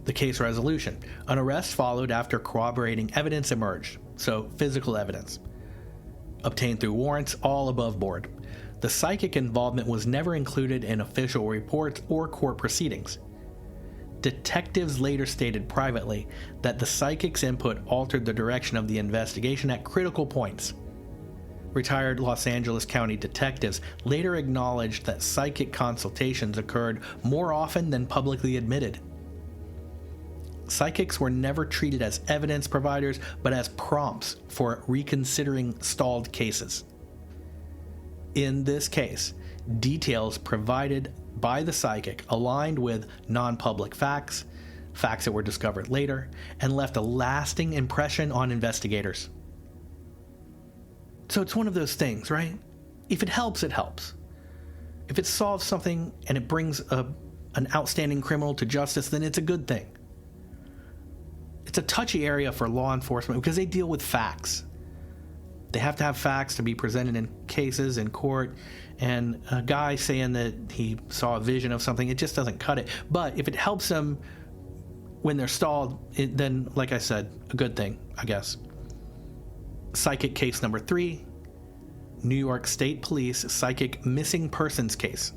The case resolution. An arrest followed after corroborating evidence emerged, so physical evidence, obtained through warrants, all above board. The psychic involvement was never included in official reports or court proceedings. Detectives later stated privately that the psychic's input altered the direction of the investigation at critical points. Retired Los Angeles County detectives later acknowledged that psychic consultations occurred more often than publicly admitted. Psychics were never treated as evidence providers, but as prompts for reconsidering stalled cases. In this case, details provided by the psychic aligned with non-public facts that were discovered later, and left a lasting impression on investigators. So it's one of those things, right? If it helps, it helps. If it solves something and it brings an outstanding criminal to justice, then it's a good thing. It's a touchy area for law enforcement because they deal with facts. They have to have facts to be presented in cases in court, and a guy saying that he saw a vision of something, it just doesn't cut it. But if it helps them when they're stalled, then, like I said, a good thing, I guess. Psychic case number 3, New York State Police psychic missing persons case.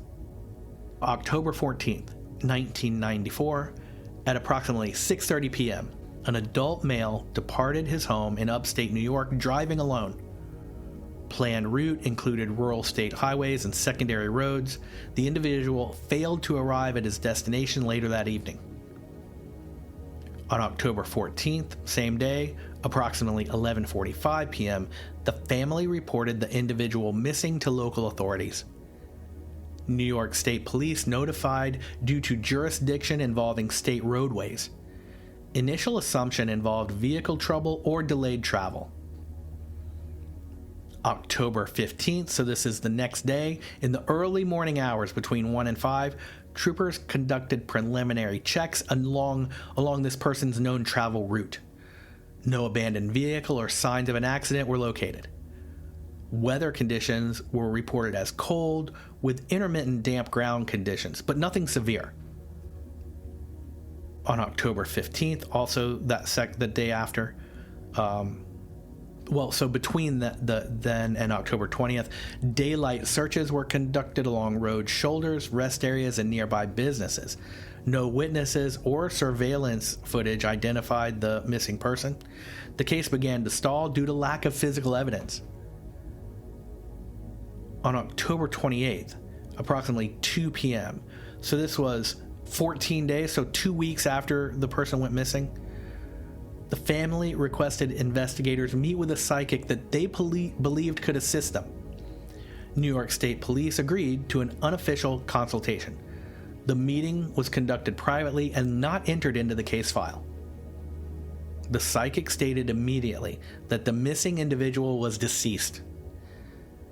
October 14th, 1994, at approximately 6:30 p.m., an adult male departed his home in upstate New York driving alone. Planned route included rural state highways and secondary roads. The individual failed to arrive at his destination later that evening. On October 14th, same day, approximately 11:45 p.m., the family reported the individual missing to local authorities. New York State Police notified due to jurisdiction involving state roadways. Initial assumption involved vehicle trouble or delayed travel. October 15th, so this is the next day, in the early morning hours between 1 and 5, troopers conducted preliminary checks along this person's known travel route. No abandoned vehicle or signs of an accident were located. Weather conditions were reported as cold with intermittent damp ground conditions, but nothing severe. On October 15th, also the day after, so between the then and October 20th, daylight searches were conducted along road shoulders, rest areas, and nearby businesses. No witnesses or surveillance footage identified the missing person. The case began to stall due to lack of physical evidence. On October 28th, approximately 2 p.m., so this was 14 days, so 2 weeks after the person went missing, The family requested investigators meet with a psychic that they believed could assist them. New York State Police agreed to an unofficial consultation. The meeting was conducted privately and not entered into the case file. The psychic stated immediately that the missing individual was deceased.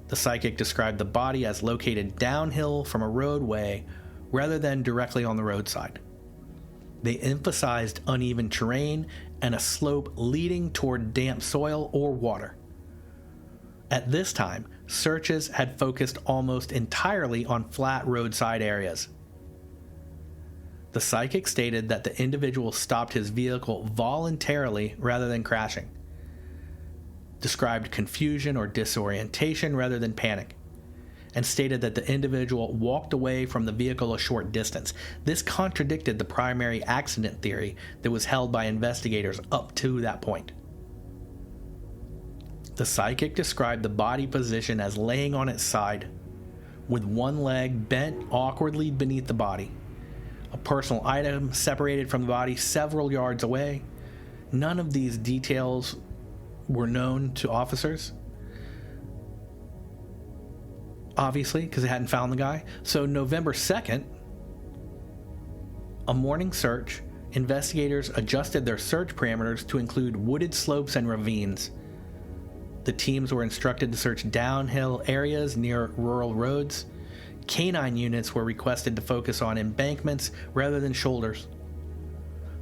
The psychic described the body as located downhill from a roadway rather than directly on the roadside. They emphasized uneven terrain and a slope leading toward damp soil or water. At this time, searches had focused almost entirely on flat roadside areas. The psychic stated that the individual stopped his vehicle voluntarily rather than crashing, described confusion or disorientation rather than panic, and stated that the individual walked away from the vehicle a short distance. This contradicted the primary accident theory that was held by investigators up to that point. The psychic described the body position as laying on its side, with one leg bent awkwardly beneath the body. A personal item separated from the body several yards away. None of these details were known to officers, obviously, because they hadn't found the guy. So November 2nd, a morning search, investigators adjusted their search parameters to include wooded slopes and ravines. The teams were instructed to search downhill areas near rural roads. Canine units were requested to focus on embankments rather than shoulders.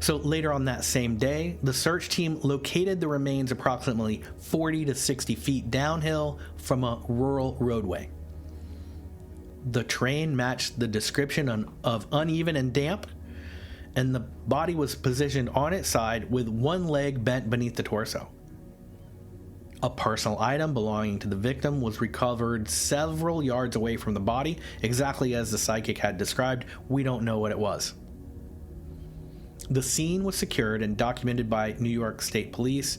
So later on that same day, the search team located the remains approximately 40 to 60 feet downhill from a rural roadway. The terrain matched the description of uneven and damp, and the body was positioned on its side with one leg bent beneath the torso. A personal item belonging to the victim was recovered several yards away from the body, exactly as the psychic had described. We don't know what it was. The scene was secured and documented by New York State Police.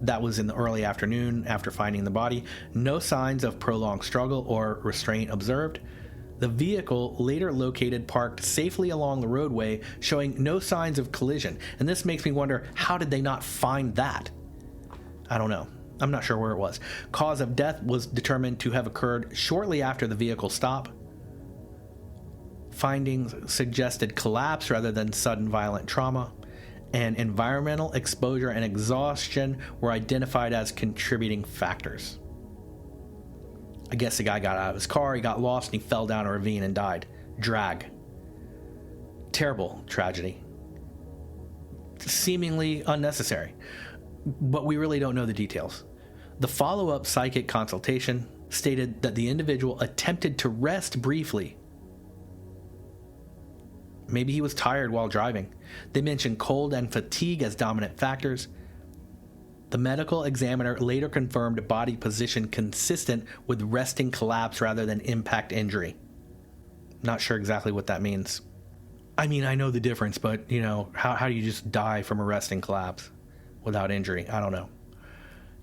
That was in the early afternoon after finding the body. No signs of prolonged struggle or restraint observed. The vehicle later located parked safely along the roadway, showing no signs of collision. And this makes me wonder, how did they not find that? I don't know. I'm not sure where it was. Cause of death was determined to have occurred shortly after the vehicle stop. Findings suggested collapse rather than sudden violent trauma, and environmental exposure and exhaustion were identified as contributing factors. I guess the guy got out of his car, he got lost, and he fell down a ravine and died. Drag. Terrible tragedy. Seemingly unnecessary. But we really don't know the details. The follow-up psychic consultation stated that the individual attempted to rest briefly. Maybe he was tired while driving. They mentioned cold and fatigue as dominant factors. The medical examiner later confirmed body position consistent with resting collapse rather than impact injury. Not sure exactly what that means. I mean, I know the difference, but, how do you just die from a resting collapse without injury? I don't know.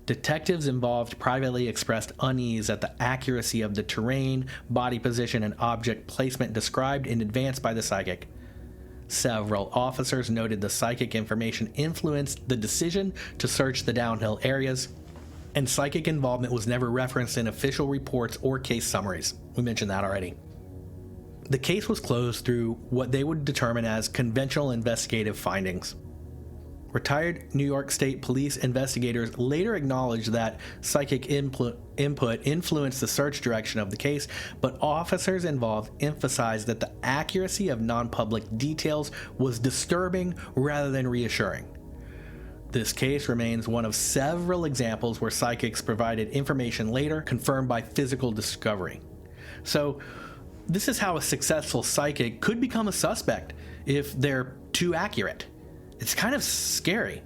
Detectives involved privately expressed unease at the accuracy of the terrain, body position, and object placement described in advance by the psychic. Several officers noted the psychic information influenced the decision to search the downhill areas, and psychic involvement was never referenced in official reports or case summaries. We mentioned that already. The case was closed through what they would determine as conventional investigative findings. Retired New York State Police investigators later acknowledged that psychic input influenced the search direction of the case, but officers involved emphasized that the accuracy of non-public details was disturbing rather than reassuring. This case remains one of several examples where psychics provided information later confirmed by physical discovery. So, this is how a successful psychic could become a suspect if they're too accurate. It's kind of scary,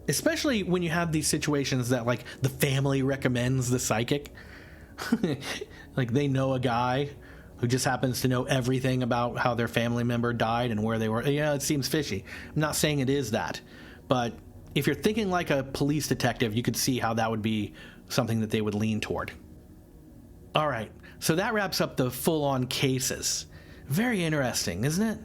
especially when you have these situations that, like, the family recommends the psychic. Like, they know a guy who just happens to know everything about how their family member died and where they were. It seems fishy. I'm not saying it is that, but if you're thinking like a police detective, you could see how that would be something that they would lean toward. All right, so that wraps up the full-on cases. Very interesting, isn't it?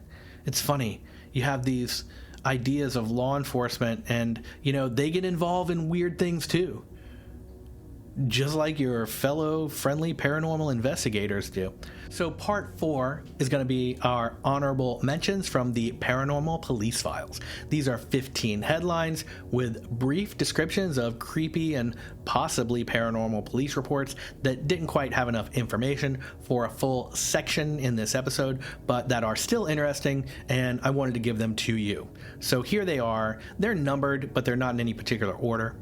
It's funny. You have these ideas of law enforcement, and, they get involved in weird things too. Just like your fellow friendly paranormal investigators do. So part 4 is going to be our honorable mentions from the Paranormal Police Files. These are 15 headlines with brief descriptions of creepy and possibly paranormal police reports that didn't quite have enough information for a full section in this episode, but that are still interesting, and I wanted to give them to you. So here they are. They're numbered, but they're not in any particular order.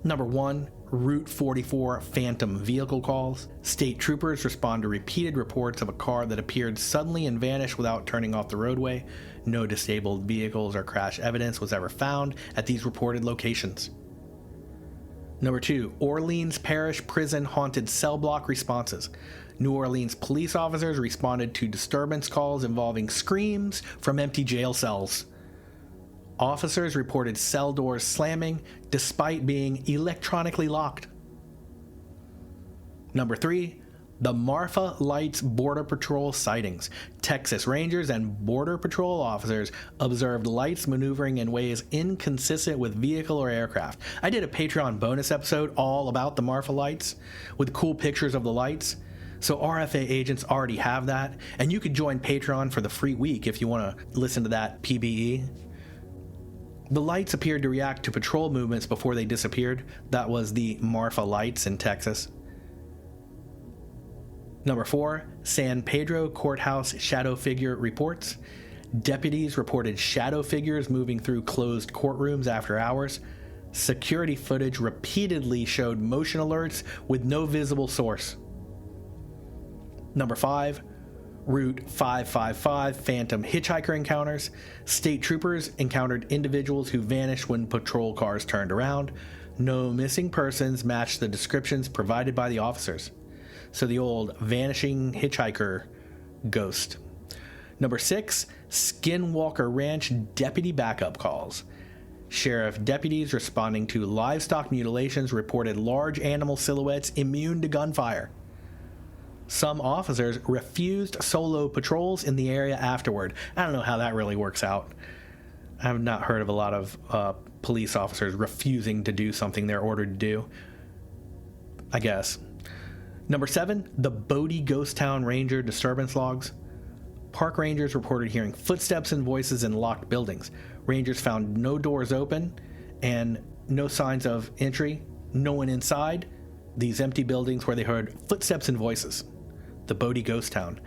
Number 1, Route 44 phantom vehicle calls. State troopers respond to repeated reports of a car that appeared suddenly and vanished without turning off the roadway. No disabled vehicles or crash evidence was ever found at these reported locations. Number 2, Orleans Parish Prison haunted cell block responses. New Orleans police officers responded to disturbance calls involving screams from empty jail cells. Officers reported cell doors slamming despite being electronically locked. Number 3, the Marfa Lights Border Patrol sightings. Texas Rangers and Border Patrol officers observed lights maneuvering in ways inconsistent with vehicle or aircraft. I did a Patreon bonus episode all about the Marfa Lights with cool pictures of the lights. So RFA agents already have that, and you could join Patreon for the free week if you want to listen to that PBE. The lights appeared to react to patrol movements before they disappeared. That was the Marfa Lights in Texas. Number 4, San Pedro Courthouse shadow figure reports. Deputies reported shadow figures moving through closed courtrooms after hours. Security footage repeatedly showed motion alerts with no visible source. Number 5, Route 555 phantom hitchhiker encounters. State troopers encountered individuals who vanished when patrol cars turned around. No missing persons matched the descriptions provided by the officers. So the old vanishing hitchhiker ghost. Number 6, Skinwalker Ranch deputy backup calls. Sheriff deputies responding to livestock mutilations reported large animal silhouettes immune to gunfire. Some officers refused solo patrols in the area afterward. I don't know how that really works out. I have not heard of a lot of police officers refusing to do something they're ordered to do, I guess. Number 7, the Bodie Ghost Town Ranger disturbance logs. Park rangers reported hearing footsteps and voices in locked buildings. Rangers found no doors open and no signs of entry, no one inside these empty buildings where they heard footsteps and voices. The Bodie Ghost Town.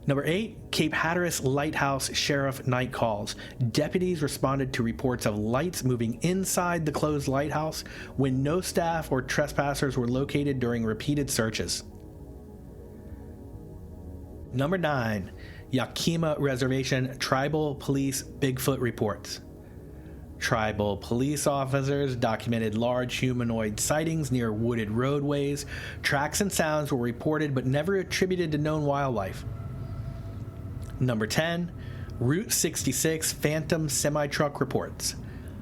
Number 8, Cape Hatteras Lighthouse Sheriff night calls. Deputies responded to reports of lights moving inside the closed lighthouse when no staff or trespassers were located during repeated searches. Number 9, Yakima Reservation Tribal Police Bigfoot reports. Tribal police officers documented large humanoid sightings near wooded roadways. Tracks and sounds were reported but never attributed to known wildlife. Number 10, Route 66 Phantom Semi-Truck reports.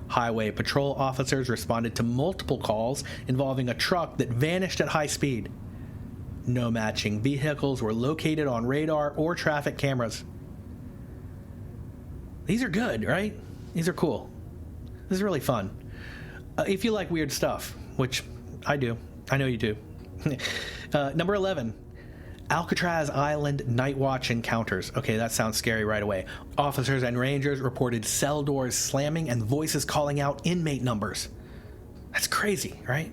Highway patrol officers responded to multiple calls involving a truck that vanished at high speed. No matching vehicles were located on radar or traffic cameras. These are good, right? These are cool. This is really fun. If you like weird stuff, which I do. I know you do. Number 11, Alcatraz Island Night Watch encounters. Okay, that sounds scary right away. Officers and rangers reported cell doors slamming and voices calling out inmate numbers. That's crazy, right?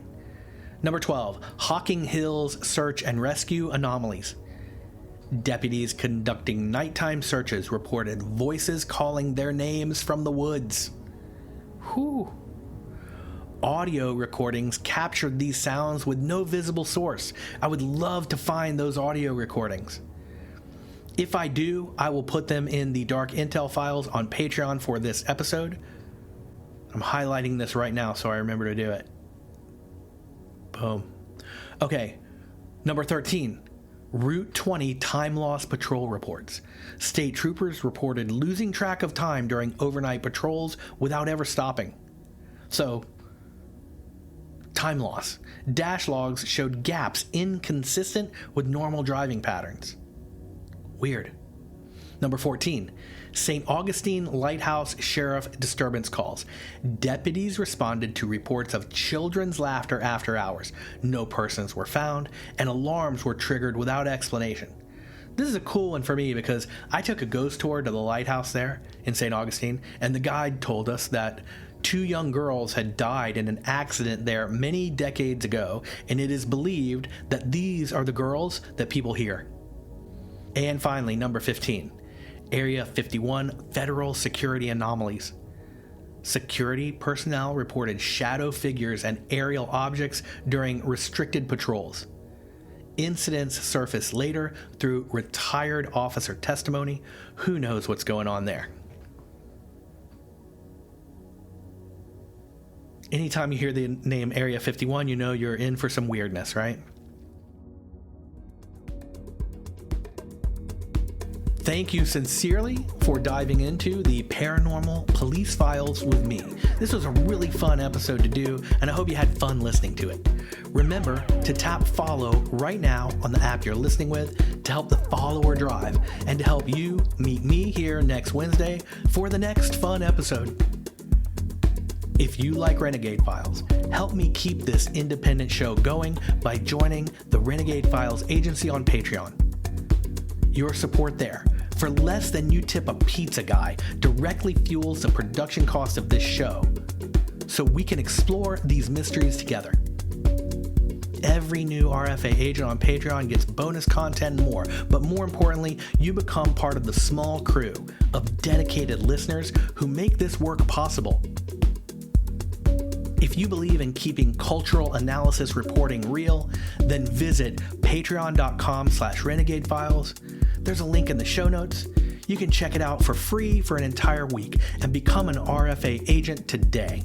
Number 12, Hocking Hills Search and Rescue anomalies. Deputies conducting nighttime searches reported voices calling their names from the woods. Whew. Audio recordings captured these sounds with no visible source. I would love to find those audio recordings. If I do, I will put them in the Dark Intel files on Patreon for this episode. I'm highlighting this right now so I remember to do it. Boom. Okay, number 13. Route 20 time loss patrol reports. State troopers reported losing track of time during overnight patrols without ever stopping. So, time loss. Dash logs showed gaps inconsistent with normal driving patterns. Weird. Number 14. St. Augustine Lighthouse Sheriff disturbance calls. Deputies responded to reports of children's laughter after hours. No persons were found, and alarms were triggered without explanation. This is a cool one for me because I took a ghost tour to the lighthouse there in St. Augustine, and the guide told us that 2 young girls had died in an accident there many decades ago, and it is believed that these are the girls that people hear. And finally, number 15, Area 51 Federal Security Anomalies. Security personnel reported shadow figures and aerial objects during restricted patrols. Incidents surfaced later through retired officer testimony. Who knows what's going on there? Anytime you hear the name Area 51, you know you're in for some weirdness, right? Thank you sincerely for diving into the Paranormal Police Files with me. This was a really fun episode to do, and I hope you had fun listening to it. Remember to tap follow right now on the app you're listening with to help the follower drive and to help you meet me here next Wednesday for the next fun episode. If you like Renegade Files, help me keep this independent show going by joining the Renegade Files Agency on Patreon. Your support there, for less than you tip a pizza guy, directly fuels the production cost of this show, so we can explore these mysteries together. Every new RFA agent on Patreon gets bonus content and more, but more importantly, you become part of the small crew of dedicated listeners who make this work possible. If you believe in keeping cultural analysis reporting real, then visit patreon.com/renegadefiles. There's a link in the show notes. You can check it out for free for an entire week and become an RFA agent today.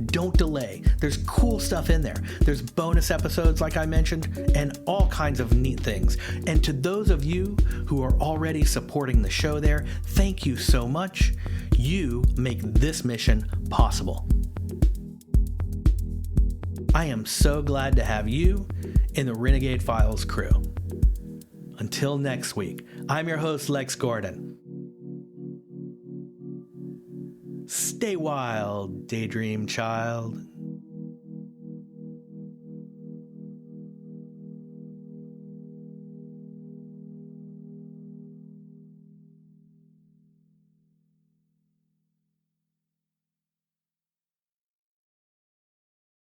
Don't delay. There's cool stuff in there. There's bonus episodes, like I mentioned, and all kinds of neat things. And to those of you who are already supporting the show there, thank you so much. You make this mission possible. I am so glad to have you in the Renegade Files crew. Until next week, I'm your host, Lex Gordon. Stay wild, daydream child.